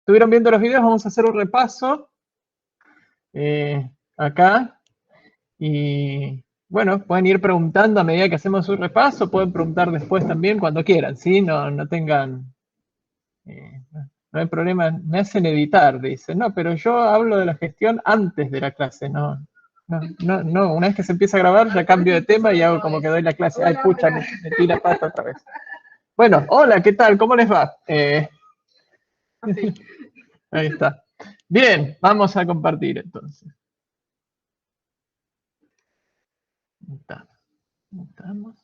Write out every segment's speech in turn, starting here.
estuvieron viendo los videos, vamos a hacer un repaso acá. Y bueno, pueden ir preguntando a medida que hacemos un repaso, pueden preguntar después también cuando quieran, ¿sí? No tengan, no hay problema, me hacen editar, dice. No, pero yo hablo de la gestión antes de la clase, no, una vez que se empieza a grabar ya cambio de tema y hago como que doy la clase. Ay, pucha, metí la pata otra vez. Bueno, hola, ¿qué tal? ¿Cómo les va? Ahí está. Bien, vamos a compartir entonces. Estamos.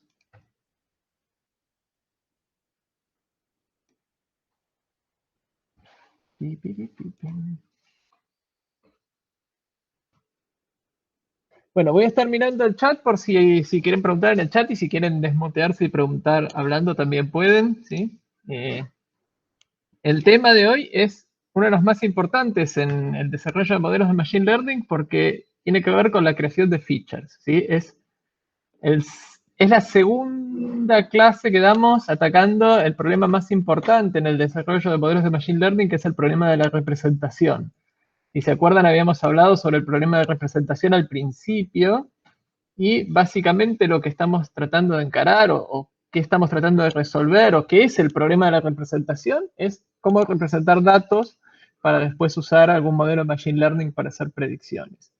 Bueno, voy a estar mirando el chat por si quieren preguntar en el chat y si quieren desmutearse y preguntar hablando también pueden, ¿sí? El tema de hoy es uno de los más importantes en el desarrollo de modelos de Machine Learning porque tiene que ver con la creación de features, ¿sí? Es la segunda clase que damos atacando el problema más importante en el desarrollo de modelos de Machine Learning, que es el problema de la representación. Si se acuerdan, habíamos hablado sobre el problema de representación al principio, y básicamente lo que estamos tratando de encarar o qué estamos tratando de resolver o qué es el problema de la representación es cómo representar datos para después usar algún modelo de Machine Learning para hacer predicciones.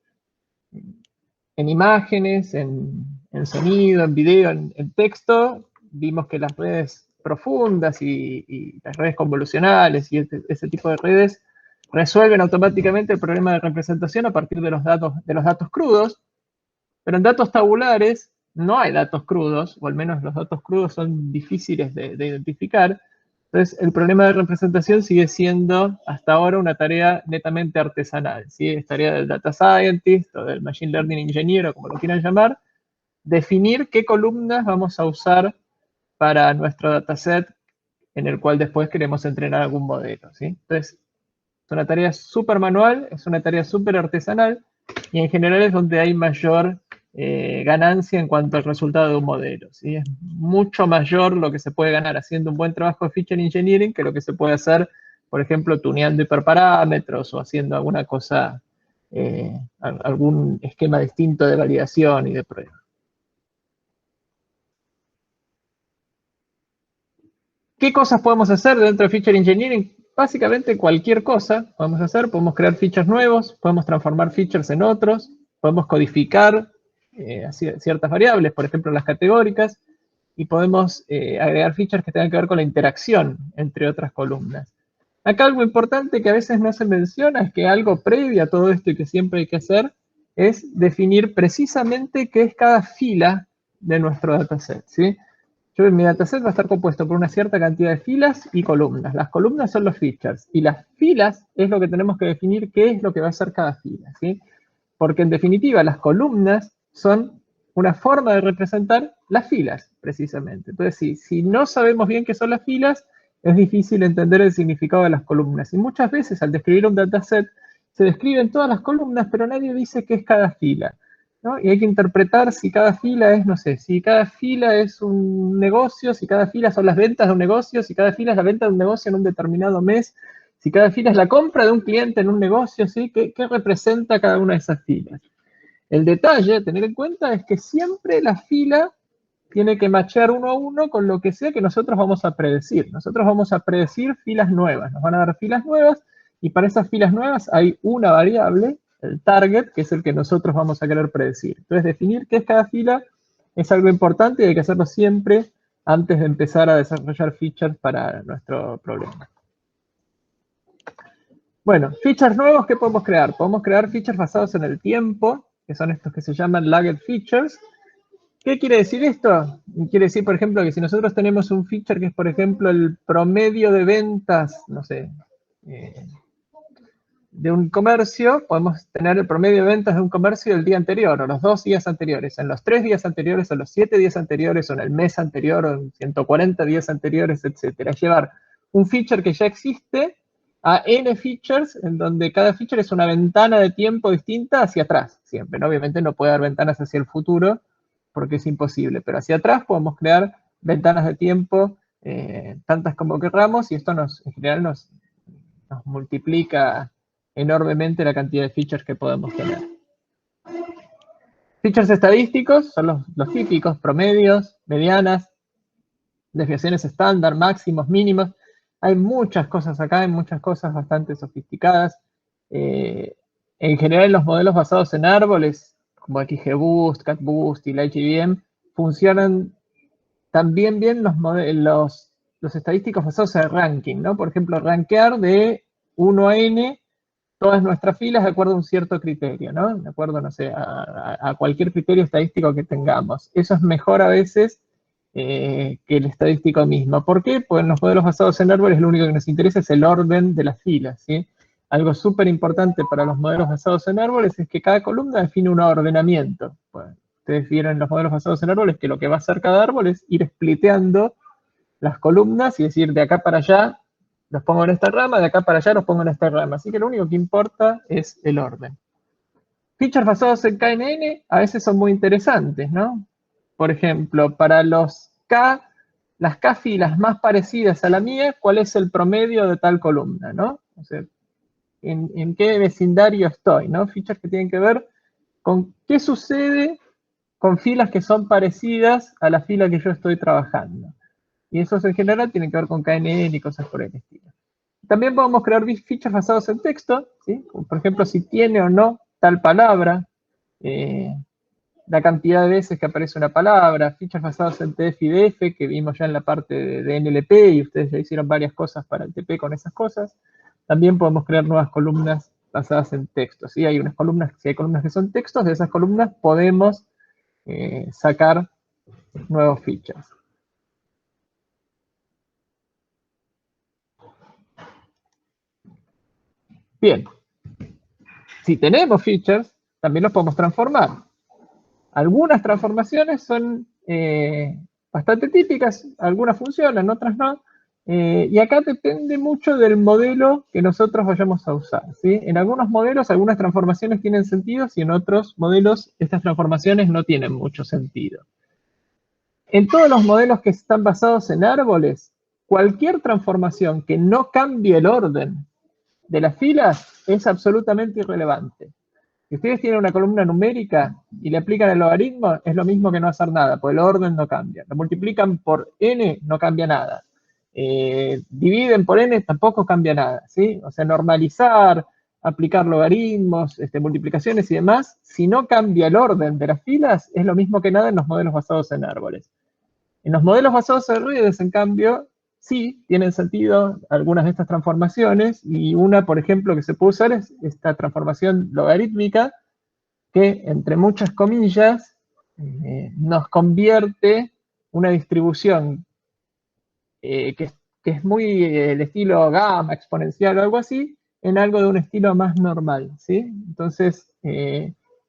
En imágenes, en sonido, en video, en texto, vimos que las redes profundas y las redes convolucionales y ese tipo de redes resuelven automáticamente el problema de representación a partir de los datos crudos, pero en datos tabulares no hay datos crudos, o al menos los datos crudos son difíciles de identificar. Entonces, el problema de representación sigue siendo hasta ahora una tarea netamente artesanal, ¿sí? Es tarea del data scientist o del machine learning engineer, o como lo quieran llamar, definir qué columnas vamos a usar para nuestro dataset en el cual después queremos entrenar algún modelo, ¿sí? Entonces, es una tarea súper manual, es una tarea súper artesanal, y en general es donde hay mayor ganancia en cuanto al resultado de un modelo, ¿sí? Es mucho mayor lo que se puede ganar haciendo un buen trabajo de feature engineering que lo que se puede hacer, por ejemplo, tuneando hiperparámetros o haciendo alguna cosa, algún esquema distinto de validación y de prueba. ¿Qué cosas podemos hacer dentro de Feature Engineering? Básicamente cualquier cosa podemos hacer. Podemos crear features nuevos, podemos transformar features en otros, podemos codificar ciertas variables, por ejemplo las categóricas, y podemos agregar features que tengan que ver con la interacción entre otras columnas. Acá algo importante que a veces no se menciona es que algo previo a todo esto y que siempre hay que hacer es definir precisamente qué es cada fila de nuestro dataset, ¿sí? Mi dataset va a estar compuesto por una cierta cantidad de filas y columnas. Las columnas son los features y las filas es lo que tenemos que definir qué es lo que va a ser cada fila, ¿sí? Porque en definitiva las columnas son una forma de representar las filas, precisamente. Entonces, si no sabemos bien qué son las filas, es difícil entender el significado de las columnas. Y muchas veces al describir un dataset se describen todas las columnas, pero nadie dice qué es cada fila, ¿no? Y hay que interpretar si cada fila es, no sé, si cada fila es un negocio, si cada fila son las ventas de un negocio, si cada fila es la venta de un negocio en un determinado mes, si cada fila es la compra de un cliente en un negocio, ¿sí? ¿Qué representa cada una de esas filas? El detalle a tener en cuenta es que siempre la fila tiene que machear uno a uno con lo que sea que nosotros vamos a predecir. Nosotros vamos a predecir filas nuevas, nos van a dar filas nuevas, y para esas filas nuevas hay una variable, el target, que es el que nosotros vamos a querer predecir. Entonces, definir qué es cada fila es algo importante y hay que hacerlo siempre antes de empezar a desarrollar features para nuestro problema. Bueno, features nuevos, ¿qué podemos crear? Podemos crear features basados en el tiempo, que son estos que se llaman lagged features. ¿Qué quiere decir esto? Quiere decir, por ejemplo, que si nosotros tenemos un feature que es, por ejemplo, el promedio de ventas, no sé, de un comercio, podemos tener el promedio de ventas de un comercio del día anterior, o los 2 días anteriores, en los 3 días anteriores, o los 7 días anteriores, o en el mes anterior, o en 140 días anteriores, etcétera. Llevar un feature que ya existe a N features, en donde cada feature es una ventana de tiempo distinta hacia atrás, siempre, ¿no? Obviamente no puede haber ventanas hacia el futuro, porque es imposible, pero hacia atrás podemos crear ventanas de tiempo tantas como querramos, y esto en general nos nos multiplica enormemente la cantidad de features que podemos tener. Features estadísticos son los típicos, promedios, medianas, desviaciones estándar, máximos, mínimos. Hay muchas cosas acá, hay muchas cosas bastante sofisticadas. En general, los modelos basados en árboles, como XGBoost, CatBoost y la HBM, funcionan también bien los estadísticos basados en ranking, ¿no? Por ejemplo, rankear de 1 a n todas nuestras filas de acuerdo a un cierto criterio, ¿no? De acuerdo, no sé, a cualquier criterio estadístico que tengamos. Eso es mejor a veces que el estadístico mismo. ¿Por qué? Pues en los modelos basados en árboles lo único que nos interesa es el orden de las filas, ¿sí? Algo súper importante para los modelos basados en árboles es que cada columna define un ordenamiento. Bueno, ustedes vieron en los modelos basados en árboles que lo que va a hacer cada árbol es ir spliteando las columnas y decir de acá para allá los pongo en esta rama, de acá para allá los pongo en esta rama. Así que lo único que importa es el orden. Features basados en KNN a veces son muy interesantes, ¿no? Por ejemplo, para los K, las K filas más parecidas a la mía, ¿cuál es el promedio de tal columna, no? O sea, ¿en qué vecindario estoy, no? Features que tienen que ver con qué sucede con filas que son parecidas a la fila que yo estoy trabajando. Y esos en general tienen que ver con KNN y cosas por el estilo. También podemos crear features basados en texto, ¿sí? Como por ejemplo, si tiene o no tal palabra, la cantidad de veces que aparece una palabra, features basados en TF y DF, que vimos ya en la parte de NLP, y ustedes ya hicieron varias cosas para el TP con esas cosas. También podemos crear nuevas columnas basadas en textos, ¿sí? Hay unas columnas, si hay columnas que son textos, de esas columnas podemos sacar nuevos features. Bien, si tenemos features, también los podemos transformar. Algunas transformaciones son bastante típicas, algunas funcionan, otras no. Y acá depende mucho del modelo que nosotros vayamos a usar, ¿sí? En algunos modelos, algunas transformaciones tienen sentido, y en otros modelos, estas transformaciones no tienen mucho sentido. En todos los modelos que están basados en árboles, cualquier transformación que no cambie el orden de las filas es absolutamente irrelevante. Si ustedes tienen una columna numérica y le aplican el logaritmo, es lo mismo que no hacer nada, porque el orden no cambia. Lo multiplican por n, no cambia nada. Dividen por n, tampoco cambia nada, ¿sí? O sea, normalizar, aplicar logaritmos, multiplicaciones y demás, si no cambia el orden de las filas, es lo mismo que nada en los modelos basados en árboles. En los modelos basados en redes, en cambio, sí tienen sentido algunas de estas transformaciones, y una, por ejemplo, que se puede usar es esta transformación logarítmica, que, entre muchas comillas, nos convierte una distribución que es muy el estilo gamma, exponencial o algo así, en algo de un estilo más normal, ¿sí? Entonces,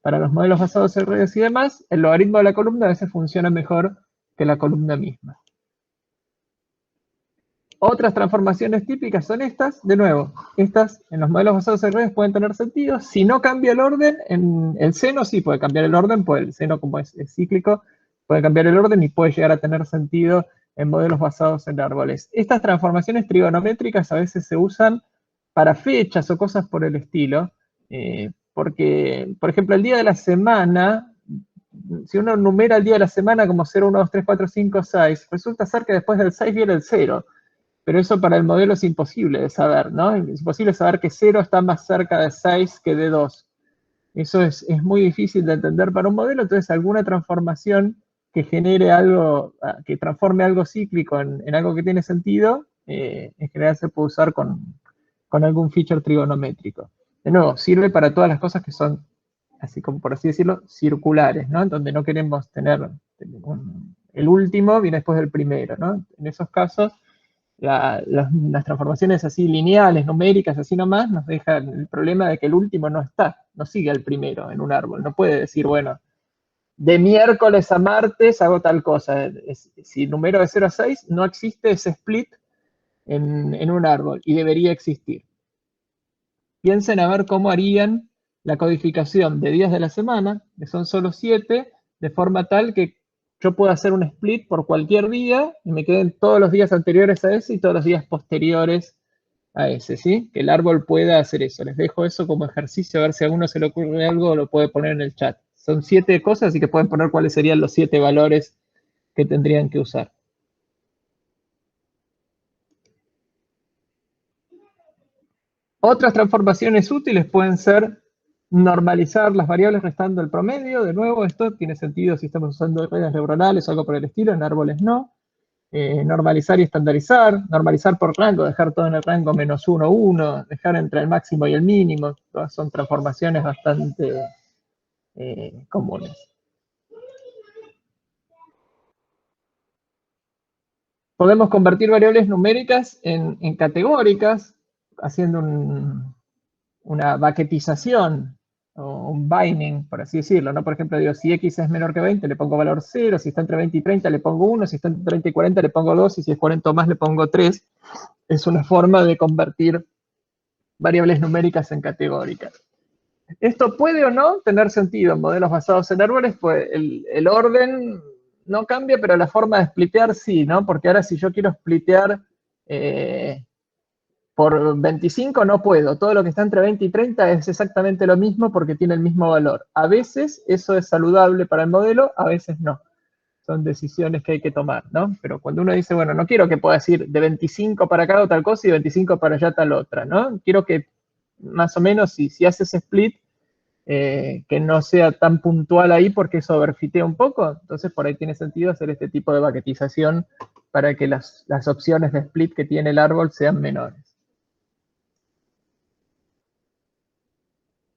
para los modelos basados en redes y demás, el logaritmo de la columna a veces funciona mejor que la columna misma. Otras transformaciones típicas son estas, de nuevo, estas en los modelos basados en redes pueden tener sentido. Si no cambia el orden, en el seno sí puede cambiar el orden, pues el seno, como es cíclico, puede cambiar el orden y puede llegar a tener sentido en modelos basados en árboles. Estas transformaciones trigonométricas a veces se usan para fechas o cosas por el estilo, porque, por ejemplo, el día de la semana, si uno numera el día de la semana como 0, 1, 2, 3, 4, 5, 6, resulta ser que después del 6 viene el 0. Pero eso para el modelo es imposible de saber, ¿no? Es imposible saber que 0 está más cerca de 6 que de 2. Eso es muy difícil de entender para un modelo, entonces alguna transformación que genere algo, que transforme algo cíclico en algo que tiene sentido, en general se puede usar con algún feature trigonométrico. De nuevo, sirve para todas las cosas que son, así como por así decirlo, circulares, ¿no? Donde no queremos tener el último viene después del primero, ¿no? En esos casos, las transformaciones así lineales, numéricas, así nomás, nos dejan el problema de que el último no está, no sigue al primero en un árbol. No puede decir, bueno, de miércoles a martes hago tal cosa. Si numero de 0 a 6, no existe ese split en un árbol, y debería existir. Piensen a ver cómo harían la codificación de días de la semana, que son solo 7, de forma tal que yo pueda hacer un split por cualquier día y me queden todos los días anteriores a ese y todos los días posteriores a ese, ¿sí? Que el árbol pueda hacer eso. Les dejo eso como ejercicio, a ver si a alguno se le ocurre algo, lo puede poner en el chat. Son 7 cosas, así que pueden poner cuáles serían los 7 valores que tendrían que usar. Otras transformaciones útiles pueden ser normalizar las variables restando el promedio. De nuevo, esto tiene sentido si estamos usando redes neuronales o algo por el estilo, en árboles no. Normalizar y estandarizar, normalizar por rango, dejar todo en el rango -1, 1, dejar entre el máximo y el mínimo. Todas son transformaciones bastante comunes. Podemos convertir variables numéricas en categóricas, haciendo una baquetización o un binding, por así decirlo, ¿no? Por ejemplo, digo, si x es menor que 20, le pongo valor 0, si está entre 20 y 30, le pongo 1, si está entre 30 y 40, le pongo 2, y si es 40 o más, le pongo 3. Es una forma de convertir variables numéricas en categóricas. Esto puede o no tener sentido en modelos basados en árboles, pues el orden no cambia, pero la forma de splitear sí, ¿no? Porque ahora si yo quiero splitear por 25 no puedo. Todo lo que está entre 20 y 30 es exactamente lo mismo porque tiene el mismo valor. A veces eso es saludable para el modelo, a veces no. Son decisiones que hay que tomar, ¿no? Pero cuando uno dice, bueno, no quiero que pueda decir de 25 para acá o tal cosa y de 25 para allá tal otra, ¿no? Quiero que más o menos si haces split, que no sea tan puntual ahí porque eso overfitea un poco. Entonces por ahí tiene sentido hacer este tipo de baquetización para que las opciones de split que tiene el árbol sean menores.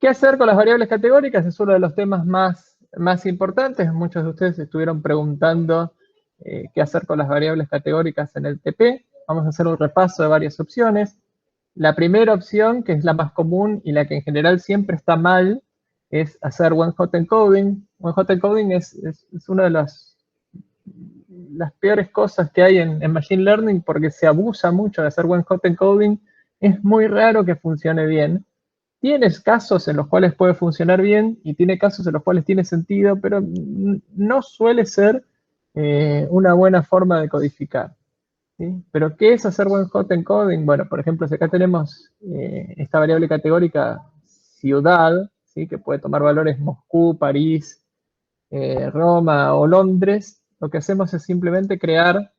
¿Qué hacer con las variables categóricas? Es uno de los temas más importantes. Muchos de ustedes estuvieron preguntando qué hacer con las variables categóricas en el TP. Vamos a hacer un repaso de varias opciones. La primera opción, que es la más común y la que en general siempre está mal, es hacer one-hot encoding. One-hot encoding es una de las peores cosas que hay en Machine Learning porque se abusa mucho de hacer one-hot encoding. Es muy raro que funcione bien. Tienes casos en los cuales puede funcionar bien y tiene casos en los cuales tiene sentido, pero no suele ser una buena forma de codificar. ¿Sí? ¿Pero qué es hacer one-hot encoding? Bueno, por ejemplo, si acá tenemos esta variable categórica ciudad, ¿sí? Que puede tomar valores Moscú, París, Roma o Londres, lo que hacemos es simplemente crear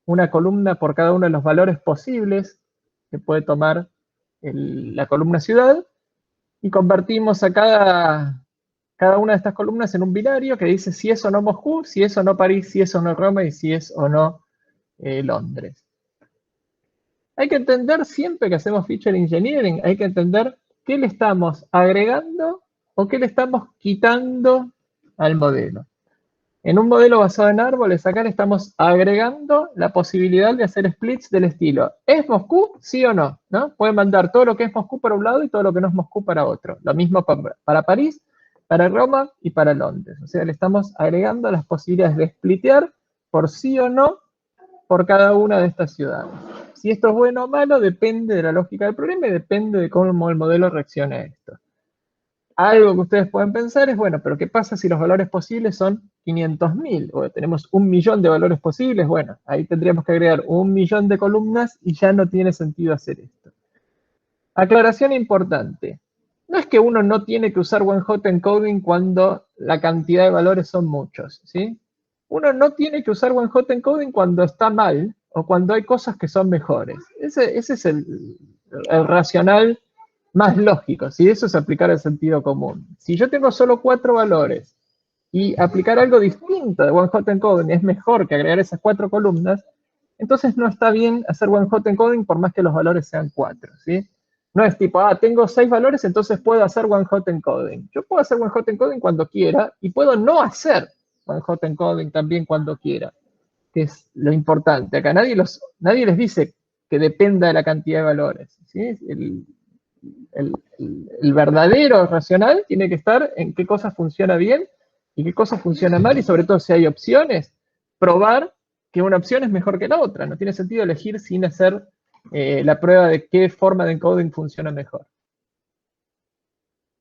una columna por cada uno de los valores posibles que puede tomar la columna ciudad, y convertimos a cada una de estas columnas en un binario que dice si es o no Moscú, si es o no París, si es o no Roma y si es o no Londres. Hay que entender siempre que hacemos feature engineering, hay que entender qué le estamos agregando o qué le estamos quitando al modelo. En un modelo basado en árboles, acá le estamos agregando la posibilidad de hacer splits del estilo. ¿Es Moscú? ¿Sí o no? ¿No? Pueden mandar todo lo que es Moscú para un lado y todo lo que no es Moscú para otro. Lo mismo para París, para Roma y para Londres. O sea, le estamos agregando las posibilidades de splitear por sí o no por cada una de estas ciudades. Si esto es bueno o malo depende de la lógica del problema y depende de cómo el modelo reaccione a esto. Algo que ustedes pueden pensar es, bueno, pero ¿qué pasa si los valores posibles son 500.000? O tenemos 1.000.000 de valores posibles. Bueno, ahí tendríamos que agregar 1.000.000 de columnas y ya no tiene sentido hacer esto. Aclaración importante. No es que uno no tiene que usar one-hot encoding cuando la cantidad de valores son muchos, ¿sí? Uno no tiene que usar one-hot encoding cuando está mal o cuando hay cosas que son mejores. Ese es el racional más lógico, si eso es aplicar el sentido común. Si yo tengo solo 4 valores y aplicar algo distinto de one-hot encoding es mejor que agregar esas 4 columnas, entonces no está bien hacer one-hot encoding por más que los valores sean 4, ¿sí? No es tipo, tengo 6 valores, entonces puedo hacer one-hot encoding. Yo puedo hacer one-hot encoding cuando quiera y puedo no hacer one-hot encoding también cuando quiera, que es lo importante. Acá nadie les dice que dependa de la cantidad de valores, ¿sí? El verdadero racional tiene que estar en qué cosa funciona bien y qué cosa funciona mal, y sobre todo si hay opciones, probar que una opción es mejor que la otra. No tiene sentido elegir sin hacer la prueba de qué forma de encoding funciona mejor.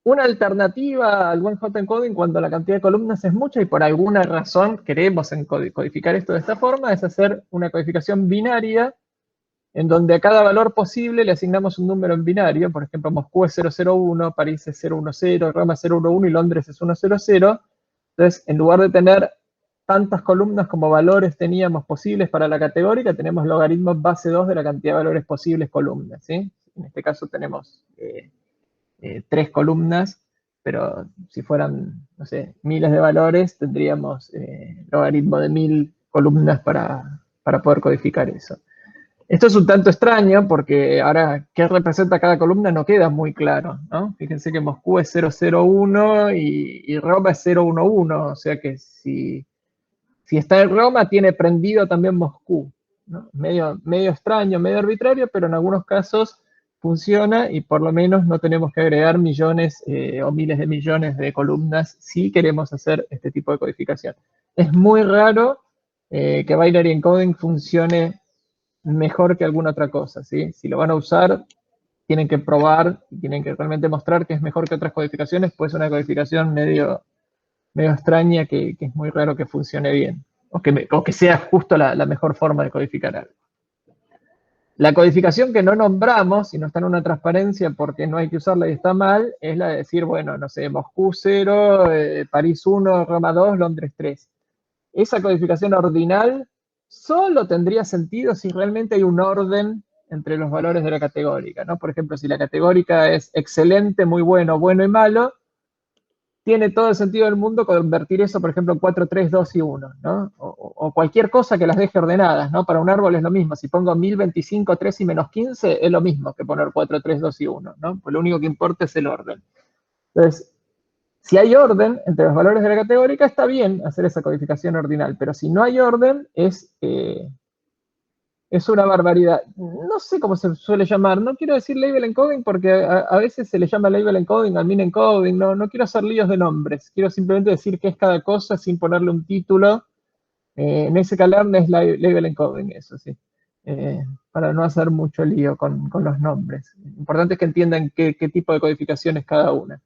Una alternativa al one-hot encoding cuando la cantidad de columnas es mucha y por alguna razón queremos codificar esto de esta forma es hacer una codificación binaria en donde a cada valor posible le asignamos un número en binario. Por ejemplo, Moscú es 001, París es 010, Roma es 011 y Londres es 100. Entonces, en lugar de tener tantas columnas como valores teníamos posibles para la categórica, tenemos logaritmo base 2 de la cantidad de valores posibles columnas, ¿sí? En este caso tenemos 3 columnas, pero si fueran, no sé, miles de valores, tendríamos logaritmo de 1000 columnas para poder codificar eso. Esto es un tanto extraño porque ahora qué representa cada columna no queda muy claro, ¿no? Fíjense que Moscú es 001 y Roma es 011, o sea que si está en Roma tiene prendido también Moscú, ¿no? Medio extraño, medio arbitrario, pero en algunos casos funciona y por lo menos no tenemos que agregar millones o miles de millones de columnas si queremos hacer este tipo de codificación. Es muy raro que binary encoding funcione mejor que alguna otra cosa, ¿sí? Si lo van a usar, tienen que probar, tienen que realmente mostrar que es mejor que otras codificaciones, pues una codificación medio extraña que es muy raro que funcione bien, o que sea justo la mejor forma de codificar algo. La codificación que no nombramos, y no está en una transparencia porque no hay que usarla y está mal, es la de decir, bueno, no sé, Moscú 0, París 1, Roma 2, Londres 3. Esa codificación ordinal solo tendría sentido si realmente hay un orden entre los valores de la categórica, ¿no? Por ejemplo, si la categórica es excelente, muy bueno, bueno y malo, tiene todo el sentido del mundo convertir eso, por ejemplo, en 4, 3, 2 y 1, ¿no? O cualquier cosa que las deje ordenadas, ¿no? Para un árbol es lo mismo. Si pongo 1025, 3 y menos 15, es lo mismo que poner 4, 3, 2 y 1, ¿no? Pues lo único que importa es el orden. Entonces, si hay orden entre los valores de la categórica, está bien hacer esa codificación ordinal, pero si no hay orden, es una barbaridad. No sé cómo se suele llamar, no quiero decir label encoding porque a veces se le llama label encoding al min encoding, no quiero hacer líos de nombres, quiero simplemente decir qué es cada cosa sin ponerle un título. En ese calerno es label encoding, eso sí, para no hacer mucho lío con los nombres. Lo importante es que entiendan qué tipo de codificación es cada una.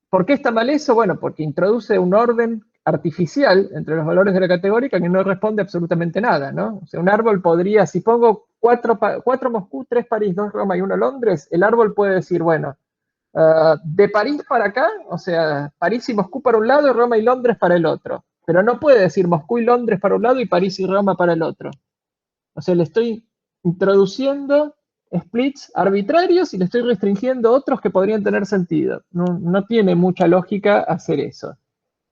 ¿Por qué está mal eso? Bueno, porque introduce un orden artificial entre los valores de la categórica que no responde absolutamente nada, ¿no? O sea, un árbol podría, si pongo 4 Moscú, 3 París, 2 Roma y 1 Londres, el árbol puede decir, bueno, de París para acá, o sea, París y Moscú para un lado y Roma y Londres para el otro. Pero no puede decir Moscú y Londres para un lado y París y Roma para el otro. O sea, le estoy introduciendo splits arbitrarios y le estoy restringiendo otros que podrían tener sentido. No tiene mucha lógica hacer eso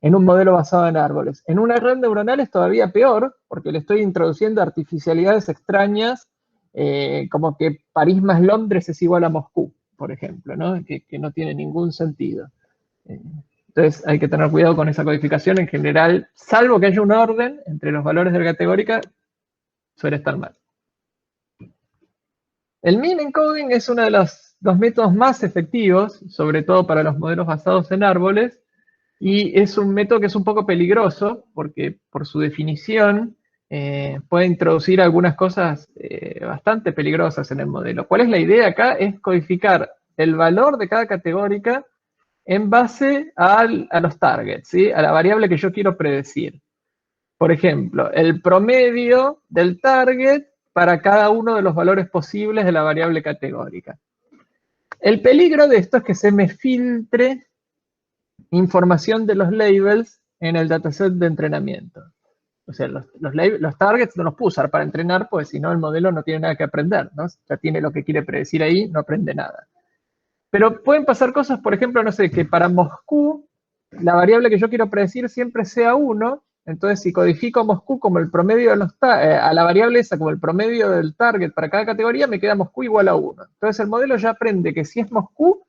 en un modelo basado en árboles. En una red neuronal es todavía peor, porque le estoy introduciendo artificialidades extrañas, como que París más Londres es igual a Moscú, por ejemplo, ¿no? Que no tiene ningún sentido. Entonces hay que tener cuidado con esa codificación en general, salvo que haya un orden entre los valores de la categórica, suele estar mal. El min encoding es uno de los métodos más efectivos, sobre todo para los modelos basados en árboles, y es un método que es un poco peligroso, porque por su definición puede introducir algunas cosas bastante peligrosas en el modelo. ¿Cuál es la idea acá? Es codificar el valor de cada categórica en base a los targets, ¿sí? A la variable que yo quiero predecir. Por ejemplo, el promedio del target para cada uno de los valores posibles de la variable categórica. El peligro de esto es que se me filtre información de los labels en el dataset de entrenamiento. O sea, los targets no los puedo usar para entrenar, porque si no el modelo no tiene nada que aprender, ¿no? Ya tiene lo que quiere predecir ahí, no aprende nada. Pero pueden pasar cosas, por ejemplo, no sé, que para Moscú, la variable que yo quiero predecir siempre sea 1, entonces si codifico Moscú como el promedio de a la variable esa como el promedio del target para cada categoría, me queda Moscú igual a 1. Entonces el modelo ya aprende que si es Moscú,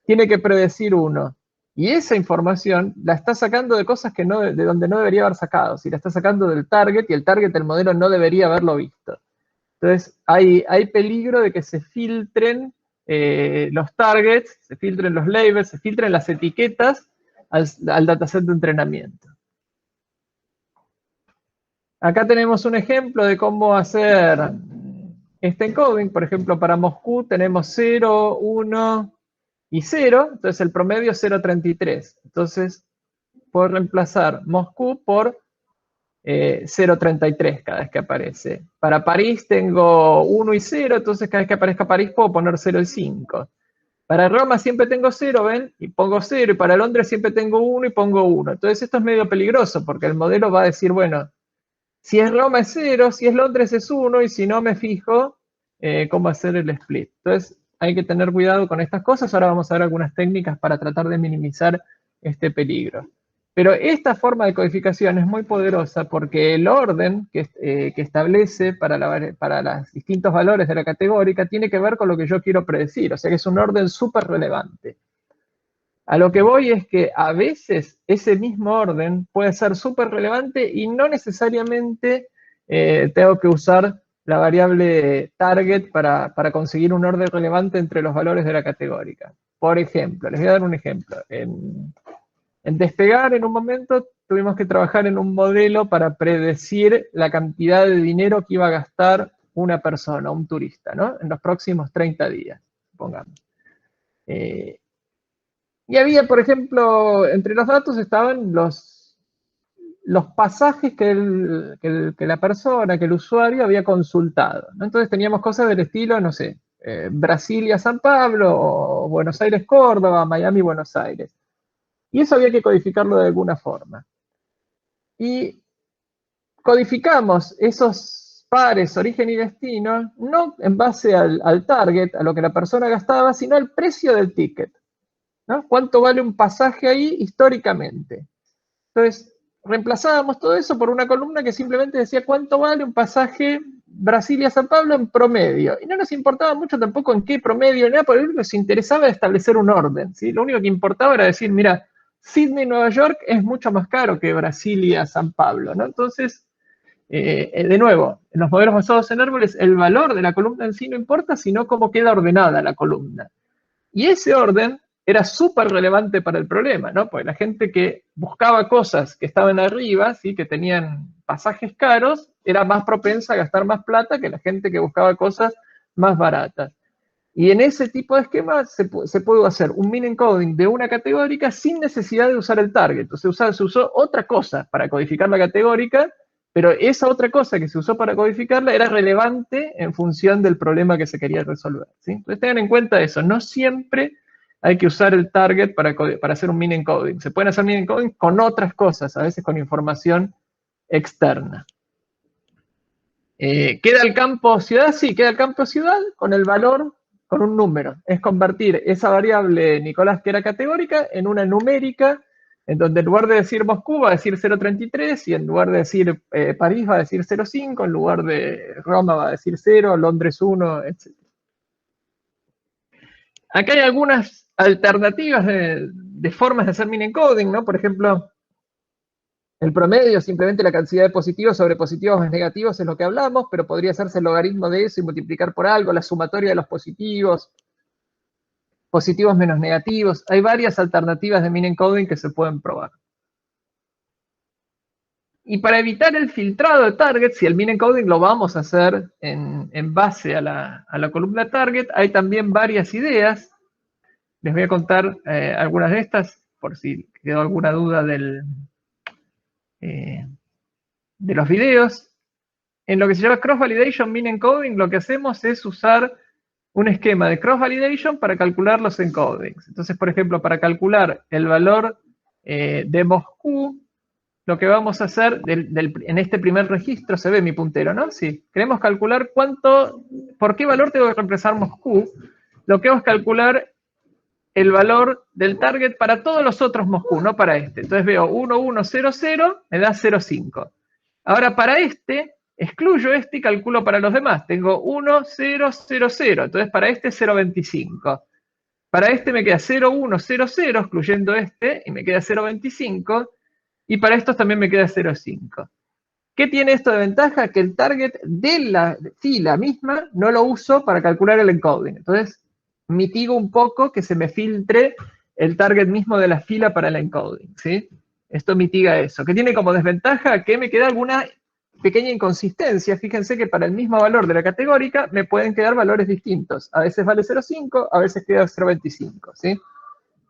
tiene que predecir 1. Y esa información la está sacando de cosas que de donde no debería haber sacado. Si la está sacando del target, y el target del modelo no debería haberlo visto. Entonces hay peligro de que se filtren los targets, se filtren los labels, se filtren las etiquetas al dataset de entrenamiento. Acá tenemos un ejemplo de cómo hacer este encoding. Por ejemplo, para Moscú tenemos 0, 1 y 0. Entonces el promedio es 0,33. Entonces puedo reemplazar Moscú por 0,33 cada vez que aparece. Para París tengo 1 y 0, entonces cada vez que aparezca París puedo poner 0 y 5. Para Roma siempre tengo 0, ¿ven? Y pongo 0, y para Londres siempre tengo 1 y pongo 1. Entonces esto es medio peligroso, porque el modelo va a decir, bueno, si es Roma es 0, si es Londres es 1, y si no me fijo cómo hacer el split. Entonces hay que tener cuidado con estas cosas. Ahora vamos a ver algunas técnicas para tratar de minimizar este peligro. Pero esta forma de codificación es muy poderosa porque el orden que establece para los distintos valores de la categórica tiene que ver con lo que yo quiero predecir. O sea que es un orden súper relevante. A lo que voy es que a veces ese mismo orden puede ser súper relevante y no necesariamente tengo que usar la variable target para conseguir un orden relevante entre los valores de la categórica. Por ejemplo, les voy a dar un ejemplo. En Despegar, en un momento, tuvimos que trabajar en un modelo para predecir la cantidad de dinero que iba a gastar una persona, un turista, ¿no? En los próximos 30 días, supongamos. Y había, por ejemplo, entre los datos estaban los pasajes que la persona, que el usuario había consultado, ¿no? Entonces teníamos cosas del estilo, no sé, Brasilia-San Pablo, o Buenos Aires-Córdoba, Miami-Buenos Aires. Y eso había que codificarlo de alguna forma. Y codificamos esos pares, origen y destino, no en base al target, a lo que la persona gastaba, sino al precio del ticket, ¿no? ¿Cuánto vale un pasaje ahí históricamente? Entonces, reemplazábamos todo eso por una columna que simplemente decía cuánto vale un pasaje Brasilia-San Pablo en promedio. Y no nos importaba mucho tampoco en qué promedio, nada, porque lo único que nos interesaba era establecer un orden, ¿sí? Lo único que importaba era decir, mira, Sydney-Nueva York es mucho más caro que Brasilia-San Pablo, ¿no? Entonces, de nuevo, en los modelos basados en árboles, el valor de la columna en sí no importa, sino cómo queda ordenada la columna. Y ese orden era súper relevante para el problema, ¿no? Porque la gente que buscaba cosas que estaban arriba, ¿sí? Que tenían pasajes caros, era más propensa a gastar más plata que la gente que buscaba cosas más baratas. Y en ese tipo de esquemas se puede hacer un min encoding de una categórica sin necesidad de usar el target. O sea, se usó otra cosa para codificar la categórica, pero esa otra cosa que se usó para codificarla era relevante en función del problema que se quería resolver, ¿sí? Entonces tengan en cuenta eso, no siempre hay que usar el target para hacer un min encoding. Se pueden hacer min encoding con otras cosas, a veces con información externa. ¿Queda el campo ciudad? Sí, queda el campo ciudad con el valor, con un número. Es convertir esa variable, Nicolás, que era categórica, en una numérica, en donde en lugar de decir Moscú va a decir 0,33, y en lugar de decir París va a decir 0,5, en lugar de Roma va a decir 0, Londres 1, etc. Acá hay algunas alternativas de formas de hacer min encoding, ¿no? Por ejemplo, el promedio, simplemente la cantidad de positivos sobre positivos más negativos es lo que hablamos, pero podría hacerse el logaritmo de eso y multiplicar por algo, la sumatoria de los positivos, positivos menos negativos. Hay varias alternativas de min encoding que se pueden probar. Y para evitar el filtrado de target, si el min encoding lo vamos a hacer en base a la columna target, hay también varias ideas. Les voy a contar algunas de estas, por si quedó alguna duda de los videos. En lo que se llama cross-validation min encoding, lo que hacemos es usar un esquema de cross-validation para calcular los encodings. Entonces, por ejemplo, para calcular el valor de Moscú, lo que vamos a hacer en este primer registro, se ve mi puntero, ¿no? Sí. Queremos calcular por qué valor tengo que reemplazar Moscú. Lo que vamos a calcular el valor del target para todos los otros Moscú, no para este. Entonces veo 1100, me da 0,5. Ahora para este, excluyo este y calculo para los demás. Tengo 1000, entonces para este 0,25. Para este me queda 0100, excluyendo este, y me queda 0,25. Y para estos también me queda 0,5. ¿Qué tiene esto de ventaja? Que el target de la fila misma no lo uso para calcular el encoding. Entonces, mitigo un poco que se me filtre el target mismo de la fila para el encoding, ¿sí? Esto mitiga eso. ¿Qué tiene como desventaja? Que me queda alguna pequeña inconsistencia. Fíjense que para el mismo valor de la categórica me pueden quedar valores distintos. A veces vale 0,5, a veces queda 0,25, ¿sí?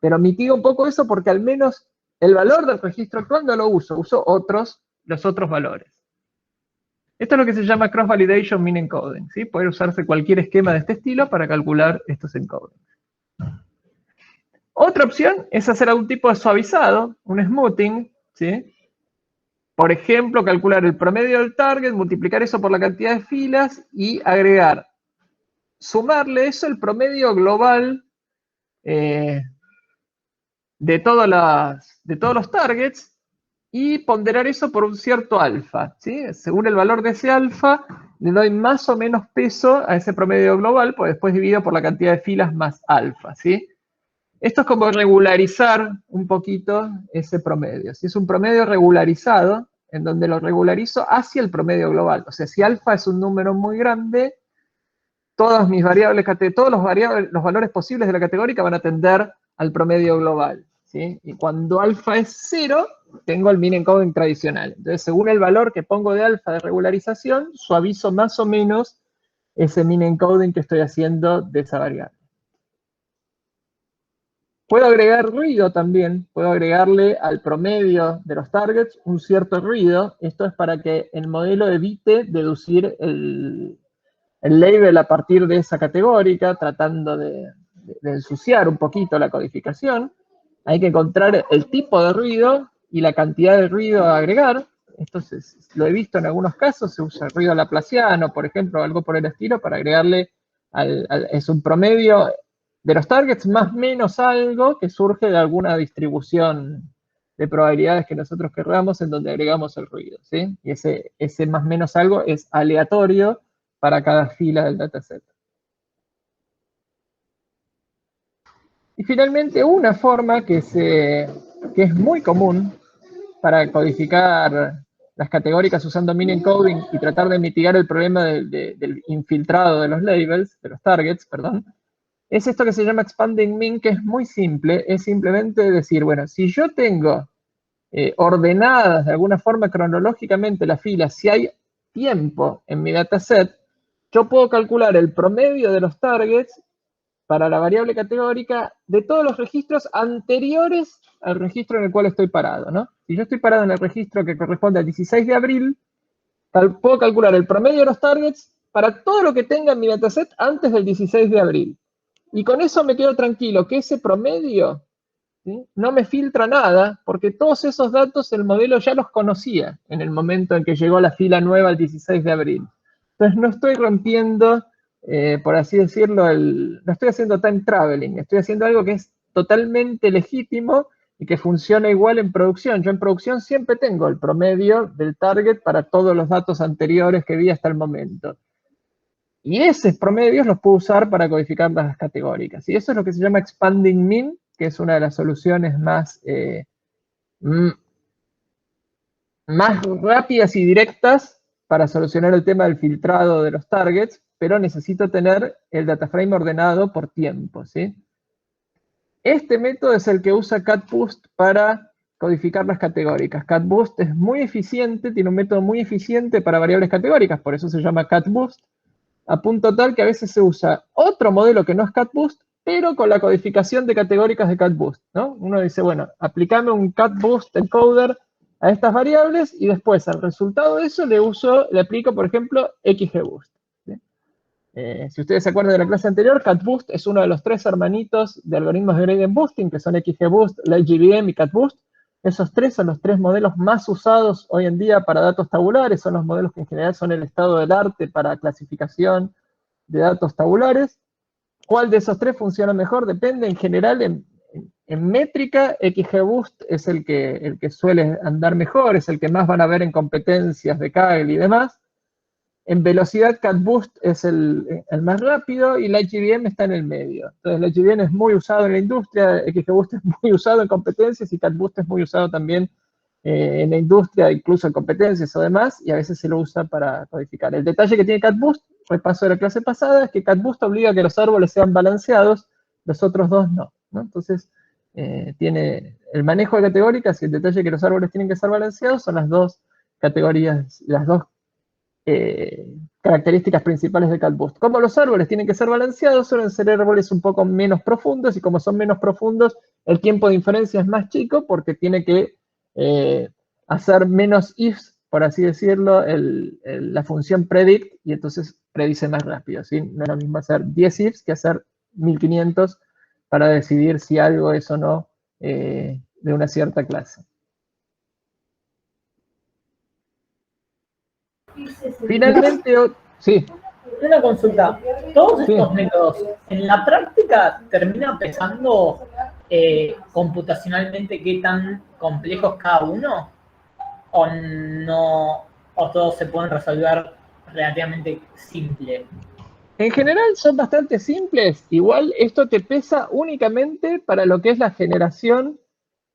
Pero mitiga un poco eso porque al menos el valor del registro actual no lo uso, uso otros los otros valores. Esto es lo que se llama cross-validation mean encoding, ¿sí? Puede usarse cualquier esquema de este estilo para calcular estos encodings. Otra opción es hacer algún tipo de suavizado, un smoothing, ¿sí? Por ejemplo, calcular el promedio del target, multiplicar eso por la cantidad de filas y agregar, sumarle eso el promedio global de todos los targets y ponderar eso por un cierto alfa, ¿sí? Según el valor de ese alfa, le doy más o menos peso a ese promedio global, pues después divido por la cantidad de filas más alfa, ¿sí? Esto es como regularizar un poquito ese promedio. Si es un promedio regularizado, en donde lo regularizo hacia el promedio global. O sea, si alfa es un número muy grande, todas mis variables, todos los valores posibles de la categórica van a tender al promedio global, ¿sí? Y cuando alfa es 0, tengo el mean encoding tradicional. Entonces, según el valor que pongo de alfa de regularización, suavizo más o menos ese mean encoding que estoy haciendo de esa variable. Puedo agregar ruido también, puedo agregarle al promedio de los targets un cierto ruido. Esto es para que el modelo evite deducir el label a partir de esa categórica, tratando de ensuciar un poquito la codificación. Hay que encontrar el tipo de ruido y la cantidad de ruido a agregar. Esto lo he visto en algunos casos, se usa ruido laplaciano, por ejemplo, algo por el estilo, para agregarle, es un promedio de los targets más menos algo que surge de alguna distribución de probabilidades que nosotros querramos en donde agregamos el ruido, ¿sí? Y ese más menos algo es aleatorio para cada fila del dataset. Y finalmente, una forma que es muy común para codificar las categóricas usando mean encoding y tratar de mitigar el problema del infiltrado de los labels, de los targets, perdón, es esto que se llama expanding mean, que es muy simple, es simplemente decir, bueno, si yo tengo ordenadas de alguna forma cronológicamente las filas, si hay tiempo en mi dataset, yo puedo calcular el promedio de los targets para la variable categórica de todos los registros anteriores al registro en el cual estoy parado, ¿no? Si yo estoy parado en el registro que corresponde al 16 de abril, puedo calcular el promedio de los targets para todo lo que tenga en mi dataset antes del 16 de abril. Y con eso me quedo tranquilo, que ese promedio, ¿sí?, no me filtra nada, porque todos esos datos el modelo ya los conocía en el momento en que llegó la fila nueva el 16 de abril. Entonces no estoy rompiendo, por así decirlo, no estoy haciendo time traveling, estoy haciendo algo que es totalmente legítimo y que funciona igual en producción. Yo en producción siempre tengo el promedio del target para todos los datos anteriores que vi hasta el momento. Y esos promedios los puedo usar para codificar las categóricas. Y eso es lo que se llama expanding mean, que es una de las soluciones más rápidas y directas para solucionar el tema del filtrado de los targets, pero necesito tener el data frame ordenado por tiempo, ¿sí? Este método es el que usa CatBoost para codificar las categóricas. CatBoost es muy eficiente, tiene un método muy eficiente para variables categóricas, por eso se llama CatBoost, a punto tal que a veces se usa otro modelo que no es CatBoost, pero con la codificación de categóricas de CatBoost, ¿no? Uno dice, bueno, aplicame un CatBoost encoder a estas variables y después al resultado de eso le aplico, por ejemplo, XGBoost. ¿Sí? Si ustedes se acuerdan de la clase anterior, CatBoost es uno de los 3 hermanitos de algoritmos de gradient boosting, que son XGBoost, LightGBM y CatBoost. Esos 3 son los 3 modelos más usados hoy en día para datos tabulares, son los modelos que en general son el estado del arte para clasificación de datos tabulares. ¿Cuál de esos 3 funciona mejor? Depende, en general, en métrica, XGBoost es el que suele andar mejor, es el que más van a ver en competencias de Kaggle y demás. En velocidad, CatBoost es el más rápido y LightGBM está en el medio. Entonces, LightGBM es muy usado en la industria, XGBoost es muy usado en competencias y CatBoost es muy usado también en la industria, incluso en competencias o demás, y a veces se lo usa para codificar. El detalle que tiene CatBoost, repaso de la clase pasada, es que CatBoost obliga a que los árboles sean balanceados, los otros dos no, ¿no? Entonces, tiene el manejo de categóricas y el detalle que los árboles tienen que ser balanceados son las dos categorías, las dos características principales de CatBoost. Como los árboles tienen que ser balanceados, suelen ser árboles un poco menos profundos, y como son menos profundos, el tiempo de inferencia es más chico porque tiene que hacer menos ifs por así decirlo, la función predict, y entonces predice más rápido, ¿sí? No es lo mismo hacer 10 ifs que hacer 1500 para decidir si algo es o no de una cierta clase. Finalmente, sí. Una consulta. ¿Todos estos Sí. métodos en la práctica terminan pesando computacionalmente qué tan complejos cada uno? ¿O no? ¿O todos se pueden resolver relativamente simple? En general son bastante simples. Igual esto te pesa únicamente para lo que es la generación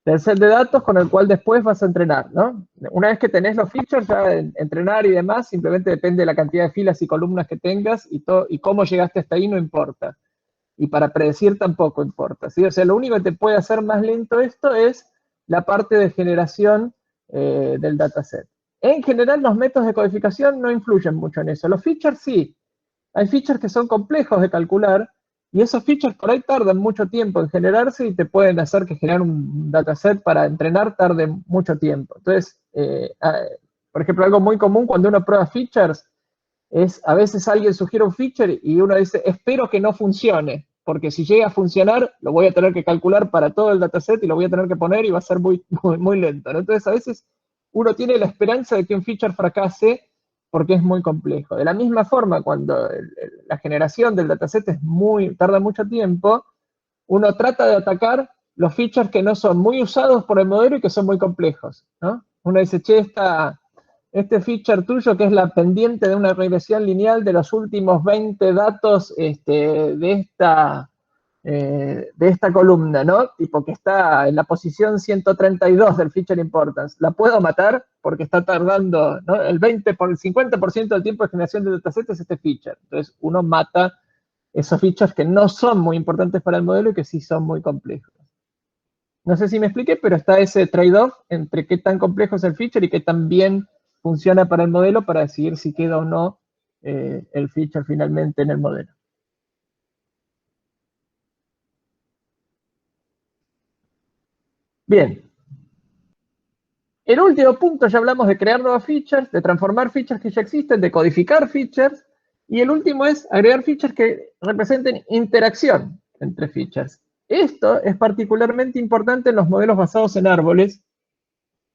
del set de datos con el cual después vas a entrenar, ¿no? Una vez que tenés los features, ya entrenar y demás, simplemente depende de la cantidad de filas y columnas que tengas y cómo llegaste hasta ahí no importa. Y para predecir tampoco importa, ¿sí? O sea, lo único que te puede hacer más lento esto es la parte de generación del dataset. En general, los métodos de codificación no influyen mucho en eso. Los features sí. Hay features que son complejos de calcular, y esos features por ahí tardan mucho tiempo en generarse y te pueden hacer que generar un dataset para entrenar tarde mucho tiempo. Entonces, por ejemplo, algo muy común cuando uno prueba features es a veces alguien sugiere un feature y uno dice, espero que no funcione, porque si llega a funcionar, lo voy a tener que calcular para todo el dataset y lo voy a tener que poner y va a ser muy lento, ¿no? Entonces, a veces uno tiene la esperanza de que un feature fracase porque es muy complejo. De la misma forma, cuando la generación del dataset tarda mucho tiempo, uno trata de atacar los features que no son muy usados por el modelo y que son muy complejos, ¿no? Uno dice, che, este feature tuyo que es la pendiente de una regresión lineal de los últimos 20 datos de esta columna, ¿no? Tipo que está en la posición 132 del feature importance. ¿La puedo matar? Porque está tardando, ¿no? El 50% del tiempo de generación de dataset es este feature. Entonces uno mata esos features que no son muy importantes para el modelo y que sí son muy complejos. No sé si me expliqué, pero está ese trade-off entre qué tan complejo es el feature y qué tan bien funciona para el modelo para decidir si queda o no el feature finalmente en el modelo. Bien. El último punto, ya hablamos de crear nuevas features, de transformar features que ya existen, de codificar features, y el último es agregar features que representen interacción entre features. Esto es particularmente importante en los modelos basados en árboles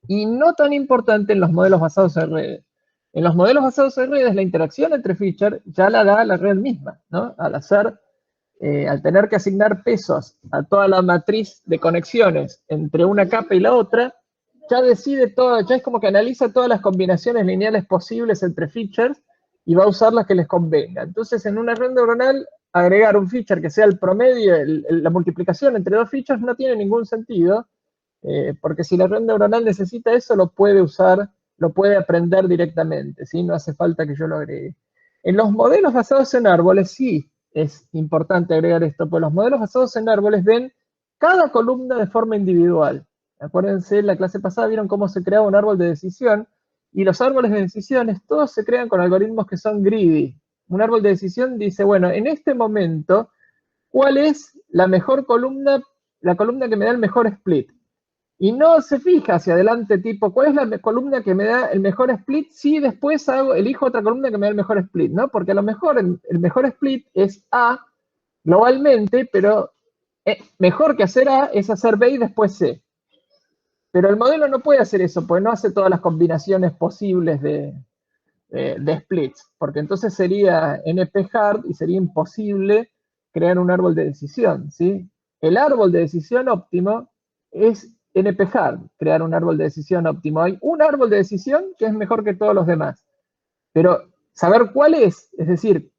y no tan importante en los modelos basados en redes. En los modelos basados en redes, la interacción entre features ya la da la red misma, ¿no? Al tener que asignar pesos a toda la matriz de conexiones entre una capa y la otra, ya decide todo, ya es como que analiza todas las combinaciones lineales posibles entre features y va a usar las que les convenga. Entonces, en una red neuronal, agregar un feature que sea el promedio, la multiplicación entre dos features no tiene ningún sentido, porque si la red neuronal necesita eso, lo puede usar, lo puede aprender directamente, ¿sí? No hace falta que yo lo agregue. En los modelos basados en árboles, sí es importante agregar esto, porque los modelos basados en árboles ven cada columna de forma individual. Acuérdense, en la clase pasada vieron cómo se creaba un árbol de decisión, y los árboles de decisiones todos se crean con algoritmos que son greedy. Un árbol de decisión dice, bueno, en este momento, ¿cuál es la mejor columna, la columna que me da el mejor split? Y no se fija hacia adelante, tipo, ¿cuál es la columna que me da el mejor split? Si después elijo otra columna que me da el mejor split, ¿no? Porque a lo mejor el mejor split es A globalmente, pero mejor que hacer A es hacer B y después C. Pero el modelo no puede hacer eso, porque no hace todas las combinaciones posibles de splits, porque entonces sería NP-hard y sería imposible crear un árbol de decisión, ¿sí? El árbol de decisión óptimo es NP-hard, crear un árbol de decisión óptimo. Hay un árbol de decisión que es mejor que todos los demás, pero saber cuál es decir,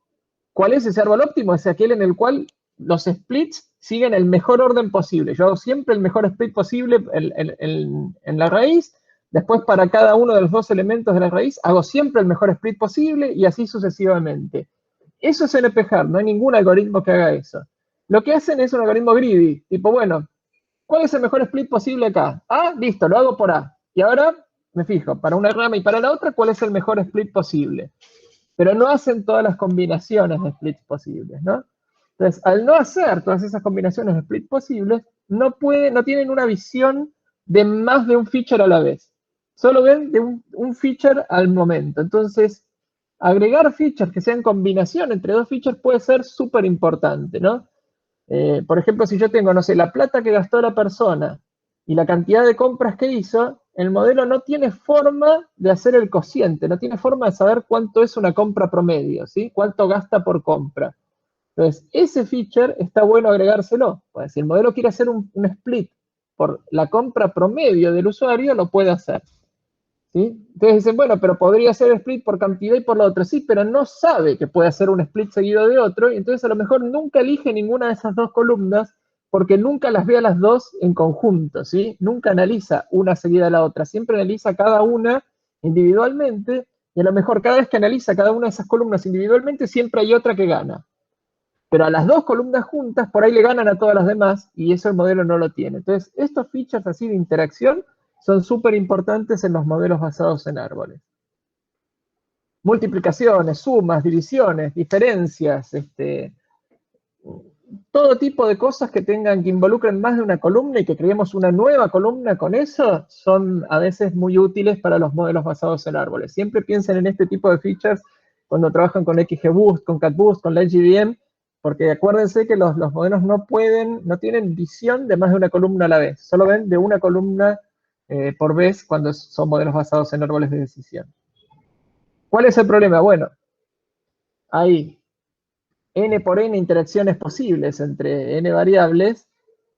cuál es ese árbol óptimo, es aquel en el cual los splits siguen el mejor orden posible. Yo hago siempre el mejor split posible en la raíz. Después, para cada uno de los dos elementos de la raíz, hago siempre el mejor split posible y así sucesivamente. Eso es NP-hard, no hay ningún algoritmo que haga eso. Lo que hacen es un algoritmo greedy, tipo, bueno, ¿cuál es el mejor split posible acá? A, listo, lo hago por A. Y ahora me fijo, para una rama y para la otra, ¿cuál es el mejor split posible? Pero no hacen todas las combinaciones de splits posibles, ¿no? Entonces, al no hacer todas esas combinaciones de splits posibles, no tienen una visión de más de un feature a la vez. solo ven de un feature al momento. Entonces, agregar features que sean combinación entre dos features puede ser súper importante, ¿no? Por ejemplo, si yo tengo, no sé, la plata que gastó la persona y la cantidad de compras que hizo, el modelo no tiene forma de hacer el cociente, no tiene forma de saber cuánto es una compra promedio, ¿sí? Cuánto gasta por compra. Entonces, ese feature está bueno agregárselo. Pues, si el modelo quiere hacer un split por la compra promedio del usuario, lo puede hacer. ¿Sí? Entonces dicen, bueno, pero podría hacer split por cantidad y por lo otro. Sí, pero no sabe que puede hacer un split seguido de otro, y entonces a lo mejor nunca elige ninguna de esas dos columnas porque nunca las ve a las dos en conjunto, ¿sí? Nunca analiza una seguida de la otra, siempre analiza cada una individualmente, y a lo mejor cada vez que analiza cada una de esas columnas individualmente, siempre hay otra que gana. Pero a las dos columnas juntas, por ahí le ganan a todas las demás, y eso el modelo no lo tiene. Entonces, estos features así de interacción son súper importantes en los modelos basados en árboles. Multiplicaciones, sumas, divisiones, diferencias, todo tipo de cosas que involucren más de una columna y que creemos una nueva columna con eso, son a veces muy útiles para los modelos basados en árboles. Siempre piensen en este tipo de features cuando trabajan con XGBoost, con CatBoost, con LightGBM, porque acuérdense que los modelos no tienen visión de más de una columna a la vez, solo ven de una columna por vez cuando son modelos basados en árboles de decisión. ¿Cuál es el problema? Bueno, hay n por n interacciones posibles entre n variables,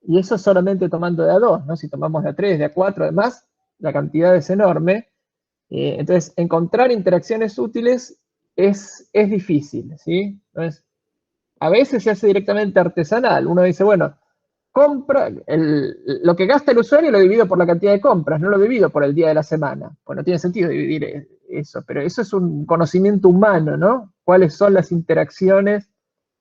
y eso solamente tomando de A2, ¿no? Si tomamos de A3, de A4, además, la cantidad es enorme. Entonces, encontrar interacciones útiles es difícil, ¿sí? Entonces, a veces se hace directamente artesanal. Uno dice, bueno, lo que gasta el usuario lo divido por la cantidad de compras, no lo divido por el día de la semana. Pues no tiene sentido dividir eso, pero eso es un conocimiento humano, ¿no? ¿Cuáles son las interacciones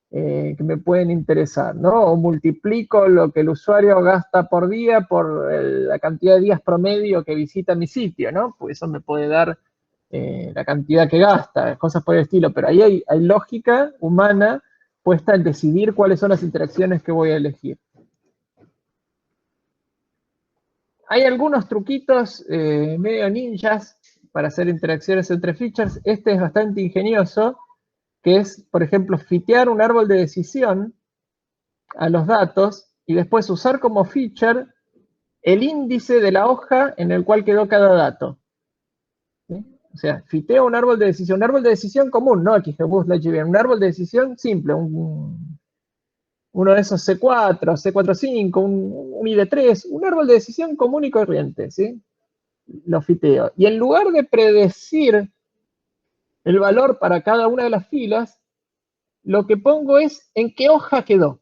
que me pueden interesar, ¿no? O multiplico lo que el usuario gasta por día por la cantidad de días promedio que visita mi sitio, ¿no? Pues eso me puede dar la cantidad que gasta, cosas por el estilo, pero ahí hay lógica humana puesta en decidir cuáles son las interacciones que voy a elegir. Hay algunos truquitos medio ninjas para hacer interacciones entre features. Este es bastante ingenioso, que es, por ejemplo, fitear un árbol de decisión a los datos y después usar como feature el índice de la hoja en el cual quedó cada dato. ¿Sí? O sea, fiteo un árbol de decisión común, no XGBoost, LightGBM, un árbol de decisión simple, uno de esos C4, C45, un ID3, un árbol de decisión común y corriente, ¿sí? Lo fiteo. Y en lugar de predecir el valor para cada una de las filas, lo que pongo es en qué hoja quedó.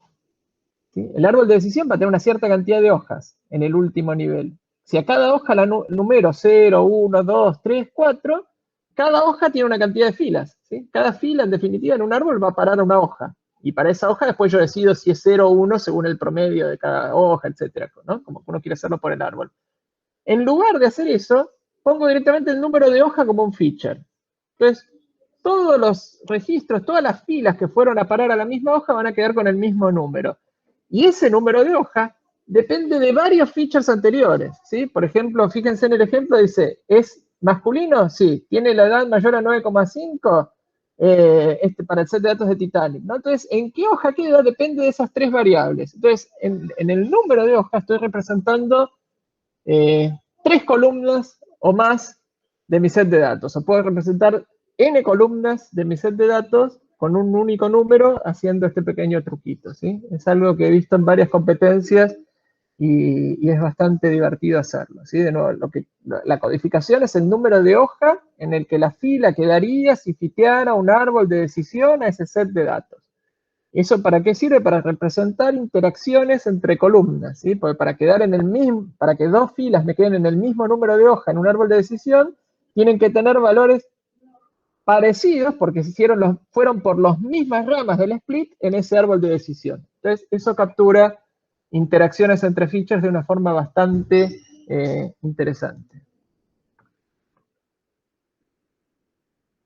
¿Sí? El árbol de decisión va a tener una cierta cantidad de hojas en el último nivel. Si a cada hoja la numero 0, 1, 2, 3, 4, cada hoja tiene una cantidad de filas. ¿Sí? Cada fila, en definitiva, en un árbol va a parar a una hoja. Y para esa hoja después yo decido si es 0 o 1 según el promedio de cada hoja, etc. ¿no? Como uno quiere hacerlo por el árbol. En lugar de hacer eso, pongo directamente el número de hoja como un feature. Entonces, todos los registros, todas las filas que fueron a parar a la misma hoja van a quedar con el mismo número. Y ese número de hoja depende de varios features anteriores, ¿sí? Por ejemplo, fíjense en el ejemplo, dice, ¿es masculino? Sí. ¿Tiene la edad mayor a 9,5? Para el set de datos de Titanic, ¿no? Entonces, ¿en qué hoja queda? Depende de esas tres variables. Entonces, en el número de hoja estoy representando 3 columnas o más de mi set de datos. O puedo representar n columnas de mi set de datos con un único número haciendo este pequeño truquito, ¿sí? Es algo que he visto en varias competencias y es bastante divertido hacerlo, ¿sí? De nuevo, la codificación es el número de hoja en el que la fila quedaría si fiteara un árbol de decisión a ese set de datos. ¿Eso para qué sirve? Para representar interacciones entre columnas, ¿sí? Porque para que dos filas me queden en el mismo número de hoja en un árbol de decisión, tienen que tener valores parecidos porque fueron por las mismas ramas del split en ese árbol de decisión. Entonces, eso captura interacciones entre features de una forma bastante interesante.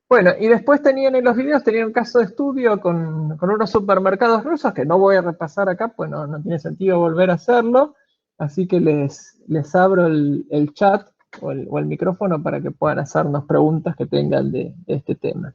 Bueno, y después en los videos tenían un caso de estudio con unos supermercados rusos que no voy a repasar acá, pues no tiene sentido volver a hacerlo, así que les abro el chat o el micrófono para que puedan hacernos preguntas que tengan de este tema.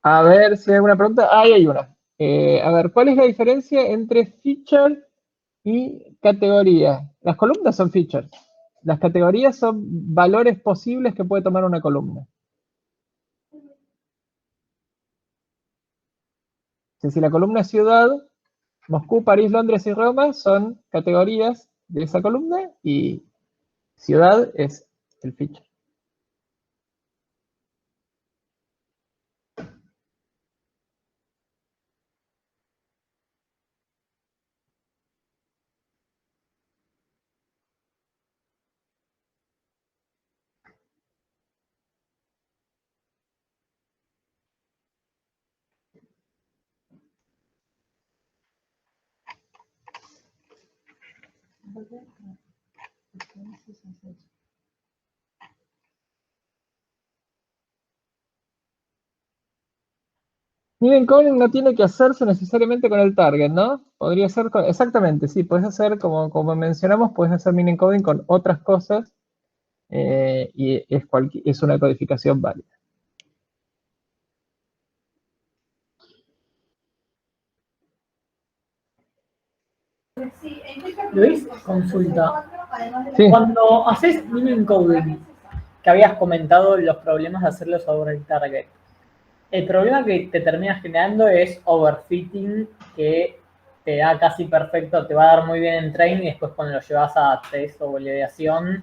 A ver si hay alguna pregunta. Ahí hay una. A ver, ¿cuál es la diferencia entre feature y categoría? Las columnas son features. Las categorías son valores posibles que puede tomar una columna. Si la columna es ciudad, Moscú, París, Londres y Roma son categorías de esa columna y ciudad es el feature. Miren, coding no tiene que hacerse necesariamente con el target, ¿no? Podría ser exactamente, sí, puedes hacer, como mencionamos, puedes hacer mini coding con otras cosas y es una codificación válida. Luis, consulta. Sí. Cuando haces mini encoding, que habías comentado los problemas de hacerlo sobre el target, el problema que te terminas generando es overfitting, que te da casi perfecto, te va a dar muy bien en train y después cuando lo llevas a test o validación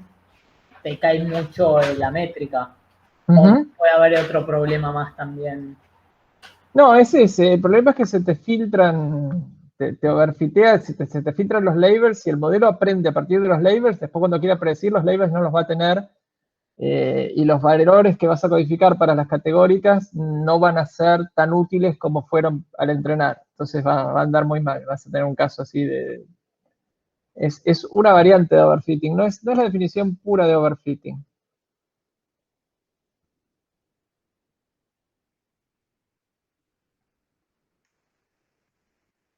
te cae mucho la métrica. O puede haber otro problema más también. No, es ese. El problema es que se te filtran, te overfitea, se te filtran los labels y el modelo aprende a partir de los labels. Después, cuando quiera predecir, los labels no los va a tener. Y los valores que vas a codificar para las categóricas no van a ser tan útiles como fueron al entrenar. Entonces va a andar muy mal. Vas a tener un caso así de. Es una variante de overfitting, no es la definición pura de overfitting.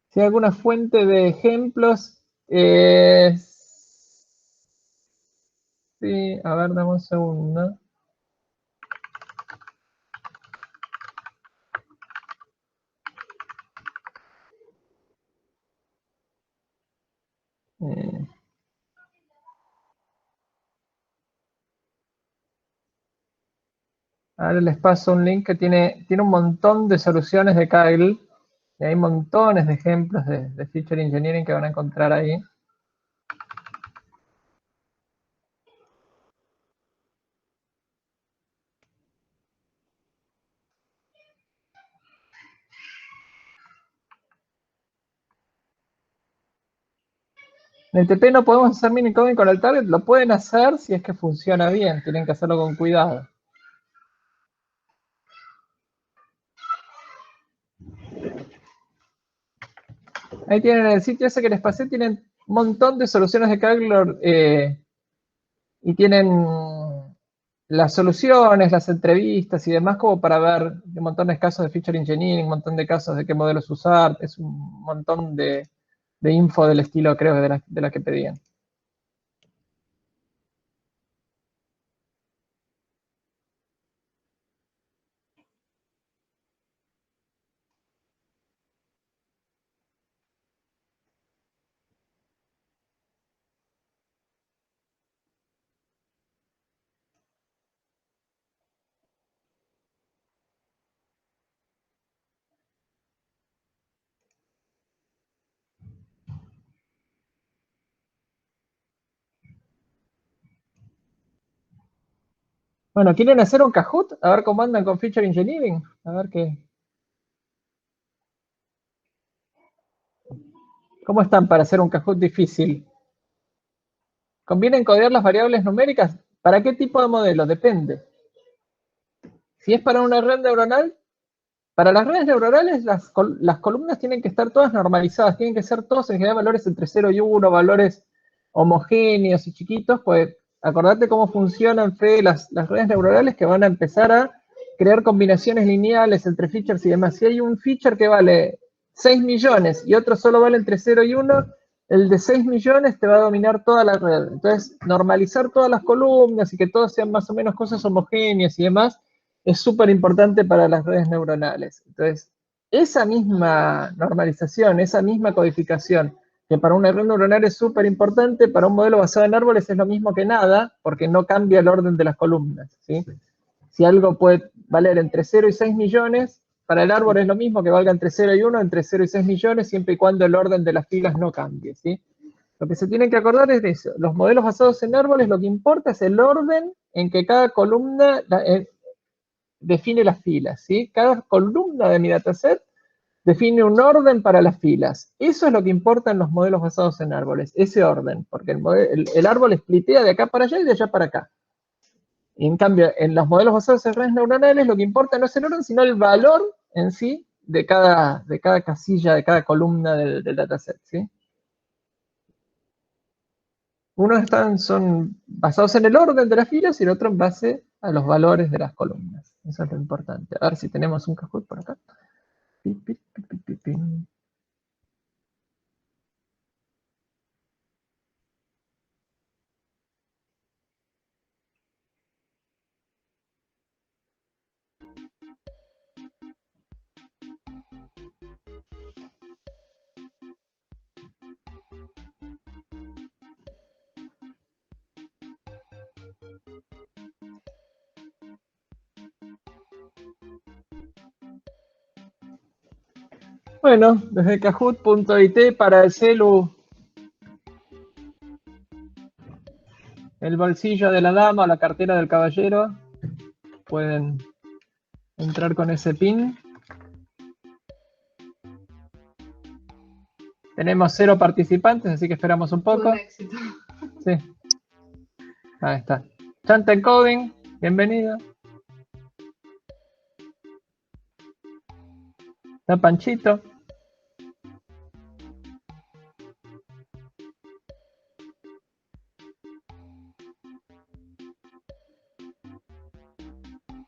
Si hay alguna fuente de ejemplos, sí, a ver, dame un segundo. Ahora les paso un link que tiene un montón de soluciones de Kaggle. Y hay montones de ejemplos de feature engineering que van a encontrar ahí. En el TP no podemos hacer mini coding con el target, lo pueden hacer si es que funciona bien, tienen que hacerlo con cuidado. Ahí tienen el sitio ese que les pasé, tienen un montón de soluciones de Kaggle y tienen las soluciones, las entrevistas y demás como para ver un montón de casos de feature engineering, un montón de casos de qué modelos usar, es un montón de info del estilo, creo, de la que pedían. Bueno, ¿quieren hacer un Kahoot? A ver cómo andan con feature engineering. A ver qué. ¿Cómo están para hacer un Kahoot difícil? ¿Conviene encodear las variables numéricas? ¿Para qué tipo de modelo? Depende. Si es para una red neuronal, para las redes neuronales las columnas tienen que estar todas normalizadas, tienen que ser todos en general valores entre 0 y 1, valores homogéneos y chiquitos, pues acordate cómo funcionan, Fede, las redes neuronales que van a empezar a crear combinaciones lineales entre features y demás. Si hay un feature que vale 6 millones y otro solo vale entre 0 y 1, el de 6 millones te va a dominar toda la red. Entonces, normalizar todas las columnas y que todos sean más o menos cosas homogéneas y demás, es súper importante para las redes neuronales. Entonces, esa misma normalización, esa misma codificación, que para una red neuronal es súper importante, para un modelo basado en árboles es lo mismo que nada, porque no cambia el orden de las columnas, ¿sí? Si algo puede valer entre 0 y 6 millones, para el árbol es lo mismo que valga entre 0 y 1, entre 0 y 6 millones, siempre y cuando el orden de las filas no cambie, ¿sí? Lo que se tienen que acordar es de eso. Los modelos basados en árboles, lo que importa es el orden en que cada columna define las filas, ¿sí? Cada columna de mi dataset define un orden para las filas. Eso es lo que importa en los modelos basados en árboles, ese orden, porque el árbol splitea de acá para allá y de allá para acá. Y en cambio, en los modelos basados en redes neuronales, lo que importa no es el orden, sino el valor en sí de cada casilla, de cada columna del dataset, ¿sí? Unos son basados en el orden de las filas y el otro en base a los valores de las columnas. Eso es lo importante. A ver si tenemos un Kahoot por acá. Pi, pi, pi, pi, pi, pi. Bueno, desde kahoot.it para el celu, el bolsillo de la dama o la cartera del caballero, pueden entrar con ese pin. Tenemos 0 participantes, así que esperamos un poco. Un éxito. Sí. Ahí está. Chanta Encoding, bienvenido. Está Panchito.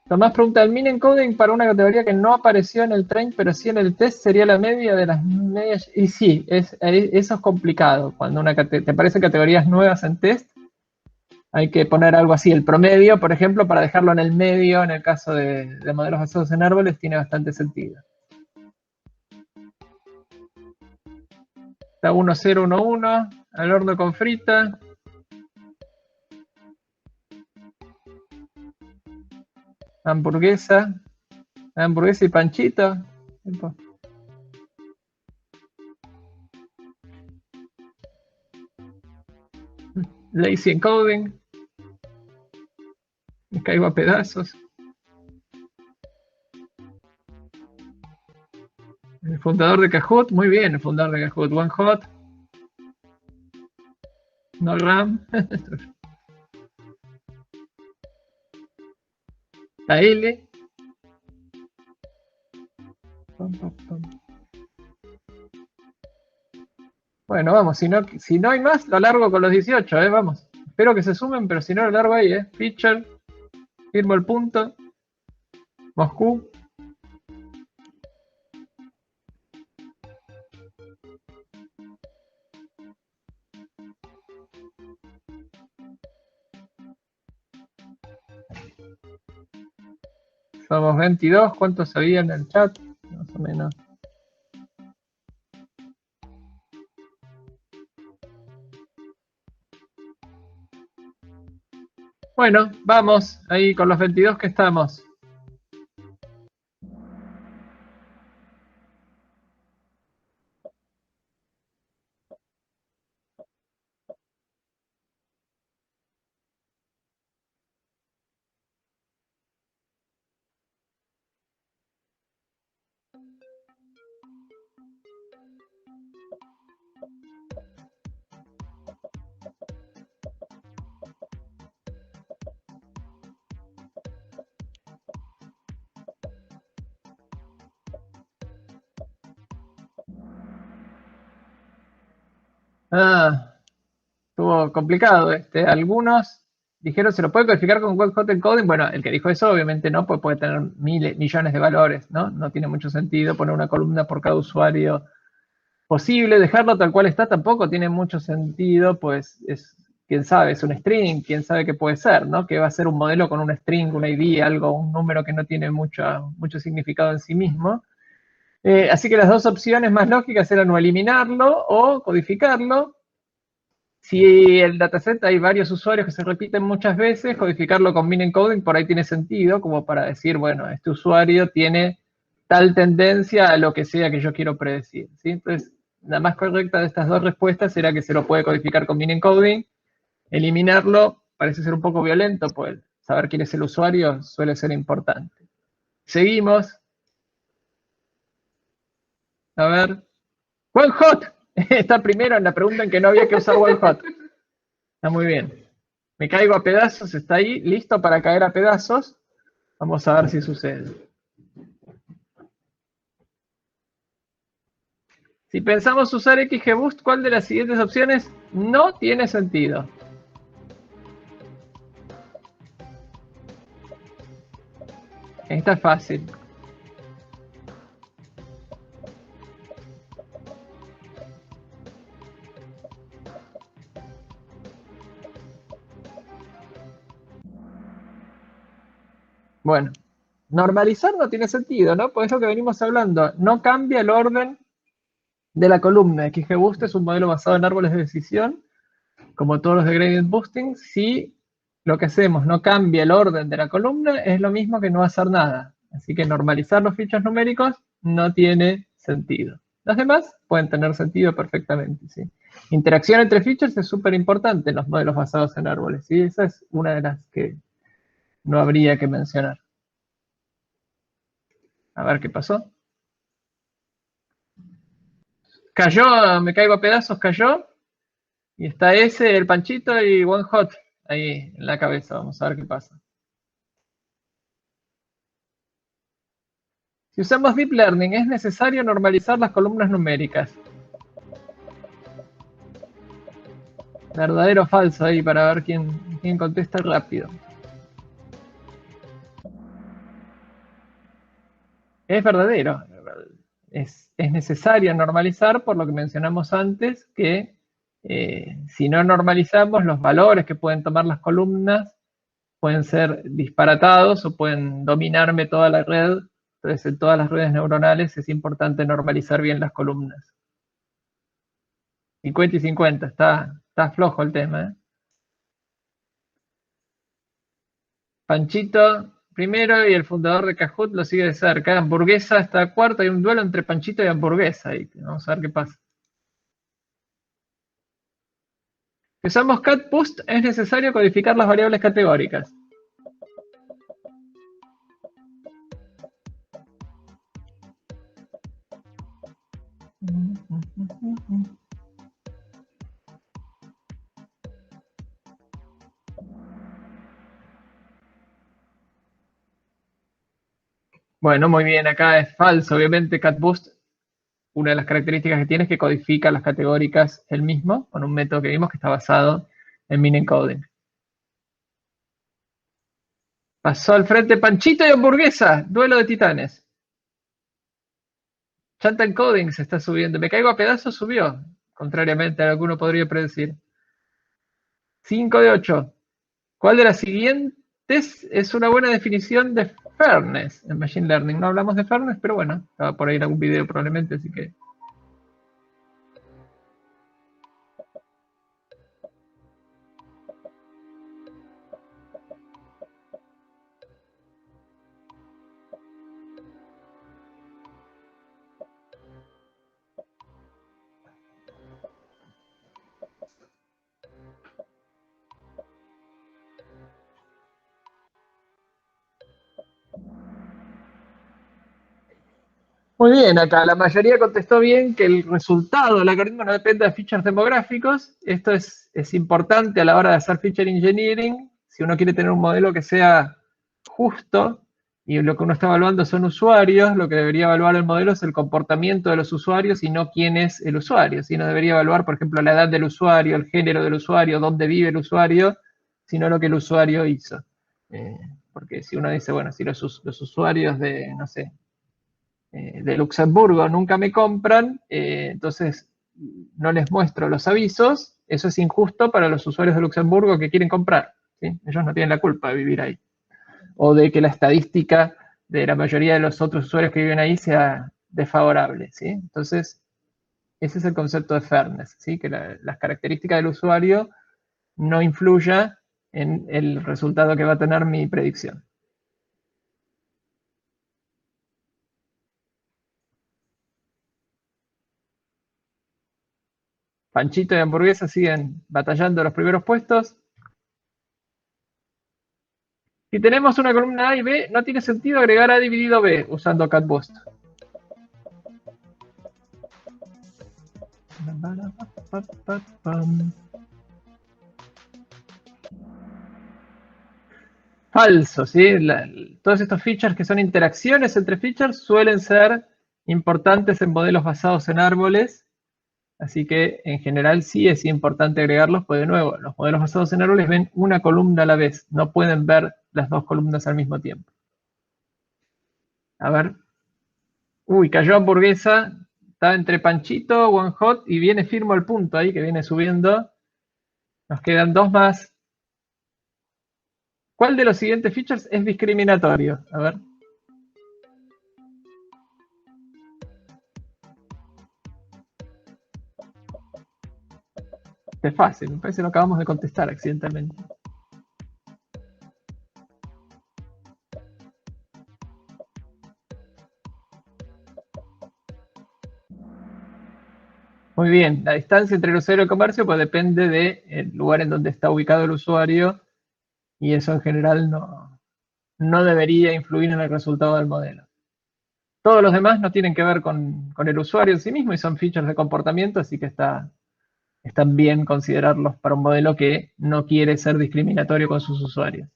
Tomás pregunta, ¿el min encoding para una categoría que no apareció en el train, pero sí en el test, sería la media de las medias? Y sí, eso es complicado. Cuando te aparecen categorías nuevas en test, hay que poner algo así. El promedio, por ejemplo, para dejarlo en el medio, en el caso de modelos basados en árboles, tiene bastante sentido. Está 1011, al horno con frita. Hamburguesa y panchito. Lazy encoding. Me caigo a pedazos. El fundador de Kahoot, muy bien, el fundador de Kahoot. One Hot. No RAM. La L. Bueno, vamos, si no hay más, lo largo con los 18, vamos. Espero que se sumen, pero si no, lo largo ahí, Feature, firmo el punto. Moscú. Somos 22, ¿cuántos había en el chat? Más o menos. Bueno, vamos, ahí con los 22 que estamos. Ah, estuvo complicado este. Algunos dijeron, ¿se lo puede codificar con web hot encoding? Bueno, el que dijo eso obviamente no, pues puede tener miles, millones de valores, ¿no? No tiene mucho sentido poner una columna por cada usuario posible. Dejarlo tal cual está tampoco tiene mucho sentido, pues es, quién sabe, es un string, quién sabe qué puede ser, ¿no? Que va a ser un modelo con un string, un ID, algo, un número que no tiene mucho significado en sí mismo. Así que las dos opciones más lógicas eran o eliminarlo o codificarlo. Si el dataset hay varios usuarios que se repiten muchas veces, codificarlo con min encoding por ahí tiene sentido, como para decir, bueno, este usuario tiene tal tendencia a lo que sea que yo quiero predecir, ¿sí? Entonces, la más correcta de estas dos respuestas era que se lo puede codificar con min encoding. Eliminarlo parece ser un poco violento, pues saber quién es el usuario suele ser importante. Seguimos. A ver. One hot. Está primero en la pregunta en que no había que usar one hot. Está muy bien. Me caigo a pedazos, está ahí, listo para caer a pedazos. Vamos a ver si sucede. Si pensamos usar XGBoost, ¿cuál de las siguientes opciones no tiene sentido? Esta es fácil. Bueno, normalizar no tiene sentido, ¿no? Por eso que venimos hablando. No cambia el orden de la columna. XGBoost es un modelo basado en árboles de decisión, como todos los de Gradient Boosting. Si lo que hacemos no cambia el orden de la columna, es lo mismo que no hacer nada. Así que normalizar los fichos numéricos no tiene sentido. Las demás pueden tener sentido perfectamente, ¿sí? Interacción entre features es súper importante en los modelos basados en árboles, ¿sí? Esa es una de las que no habría que mencionar. A ver qué pasó. Cayó, me caigo a pedazos, cayó. Y está ese, el Panchito y One Hot ahí en la cabeza. Vamos a ver qué pasa. Si usamos Deep Learning, ¿es necesario normalizar las columnas numéricas? Verdadero o falso ahí para ver quién contesta rápido. Es verdadero. Es necesario normalizar por lo que mencionamos antes, que si no normalizamos los valores que pueden tomar las columnas pueden ser disparatados o pueden dominarme toda la red. Entonces, en todas las redes neuronales es importante normalizar bien las columnas. 50 y 50, está flojo el tema, ¿eh? Panchito primero y el fundador de Kahoot lo sigue de cerca. Hamburguesa está cuarto, hay un duelo entre Panchito y Hamburguesa. Ahí. Vamos a ver qué pasa. Si usamos catboost, es necesario codificar las variables categóricas. Bueno, muy bien, acá es falso. Obviamente catboost, una de las características que tiene es que codifica las categóricas él mismo, con un método que vimos que está basado en min encoding. Pasó al frente Panchito y Hamburguesa, duelo de titanes. Chanta encoding se está subiendo. Me caigo a pedazos, subió, contrariamente a lo que uno podría predecir. 5 de 8. ¿Cuál de las siguientes es una buena definición de fairness en Machine Learning? No hablamos de fairness, pero bueno, estaba por ahí en algún video probablemente, así que... Muy bien, acá la mayoría contestó bien que el resultado del algoritmo no depende de features demográficos. Esto es importante a la hora de hacer feature engineering. Si uno quiere tener un modelo que sea justo, y lo que uno está evaluando son usuarios, lo que debería evaluar el modelo es el comportamiento de los usuarios y no quién es el usuario. Si no debería evaluar, por ejemplo, la edad del usuario, el género del usuario, dónde vive el usuario, sino lo que el usuario hizo. Porque si uno dice, bueno, si los usuarios de, no sé, de Luxemburgo nunca me compran, entonces no les muestro los avisos, eso es injusto para los usuarios de Luxemburgo que quieren comprar, ¿sí? Ellos no tienen la culpa de vivir ahí. O de que la estadística de la mayoría de los otros usuarios que viven ahí sea desfavorable, ¿sí? Entonces, ese es el concepto de fairness, ¿sí? Que las características del usuario no influya en el resultado que va a tener mi predicción. Panchito y hamburguesa siguen batallando los primeros puestos. Si tenemos una columna A y B, no tiene sentido agregar A dividido B usando CatBoost. Falso, ¿sí? Todos estos features que son interacciones entre features suelen ser importantes en modelos basados en árboles, así que en general sí es importante agregarlos, pues de nuevo, los modelos basados en árboles ven una columna a la vez, no pueden ver las dos columnas al mismo tiempo. A ver. Uy, cayó hamburguesa, está entre Panchito, One Hot y viene firmo el punto ahí que viene subiendo. Nos quedan dos más. ¿Cuál de los siguientes features es discriminatorio? A ver. Este es fácil, me parece que lo acabamos de contestar accidentalmente. Muy bien, la distancia entre el usuario y el comercio pues depende del lugar en donde está ubicado el usuario y eso en general no debería influir en el resultado del modelo. Todos los demás no tienen que ver con el usuario en sí mismo y son features de comportamiento, así que están bien considerarlos para un modelo que no quiere ser discriminatorio con sus usuarios.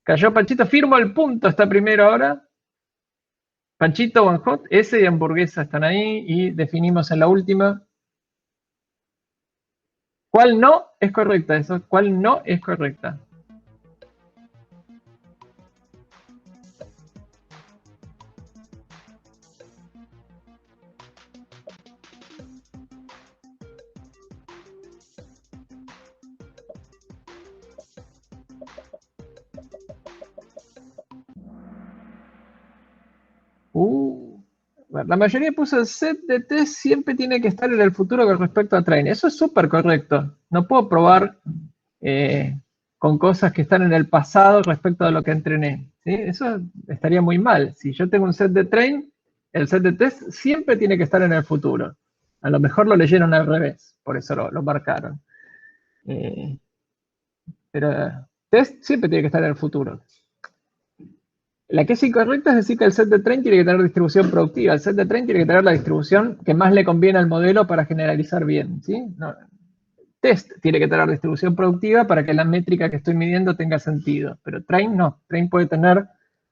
Cayó Panchito, firmo el punto, está primero ahora. Panchito, One Hot, S y hamburguesa están ahí y definimos en la última. ¿Cuál no es correcta? Eso, ¿cuál no es correcta? La mayoría puso el set de test siempre tiene que estar en el futuro con respecto a train. Eso es súper correcto. No puedo probar con cosas que están en el pasado respecto a lo que entrené. ¿Sí? Eso estaría muy mal. Si yo tengo un set de train, el set de test siempre tiene que estar en el futuro. A lo mejor lo leyeron al revés, por eso lo marcaron. Pero test siempre tiene que estar en el futuro. La que es incorrecta es decir que el set de train tiene que tener distribución productiva. El set de train tiene que tener la distribución que más le conviene al modelo para generalizar bien. ¿Sí? No. Test tiene que tener distribución productiva para que la métrica que estoy midiendo tenga sentido. Pero train no. Train puede tener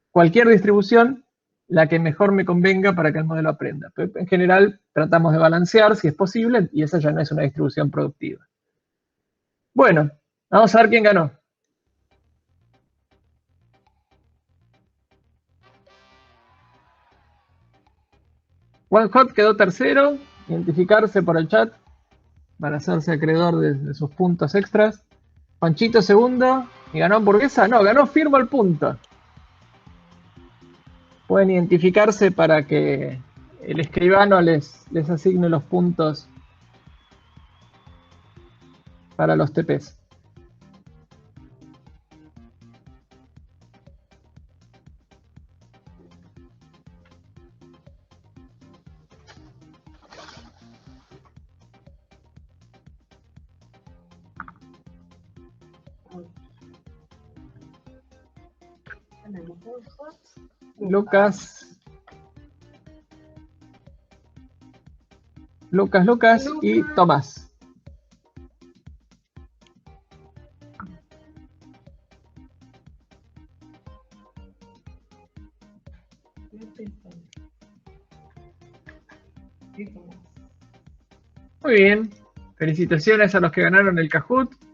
cualquier distribución, la que mejor me convenga para que el modelo aprenda. Pero en general tratamos de balancear si es posible y esa ya no es una distribución productiva. Bueno, vamos a ver quién ganó. One Hot quedó tercero, identificarse por el chat para hacerse acreedor de sus puntos extras. Panchito segundo, ¿y ganó hamburguesa? No, ganó firmo el punto. Pueden identificarse para que el escribano les asigne los puntos para los TPs. Lucas y Tomás. Muy bien. Felicitaciones a los que ganaron el Kahoot.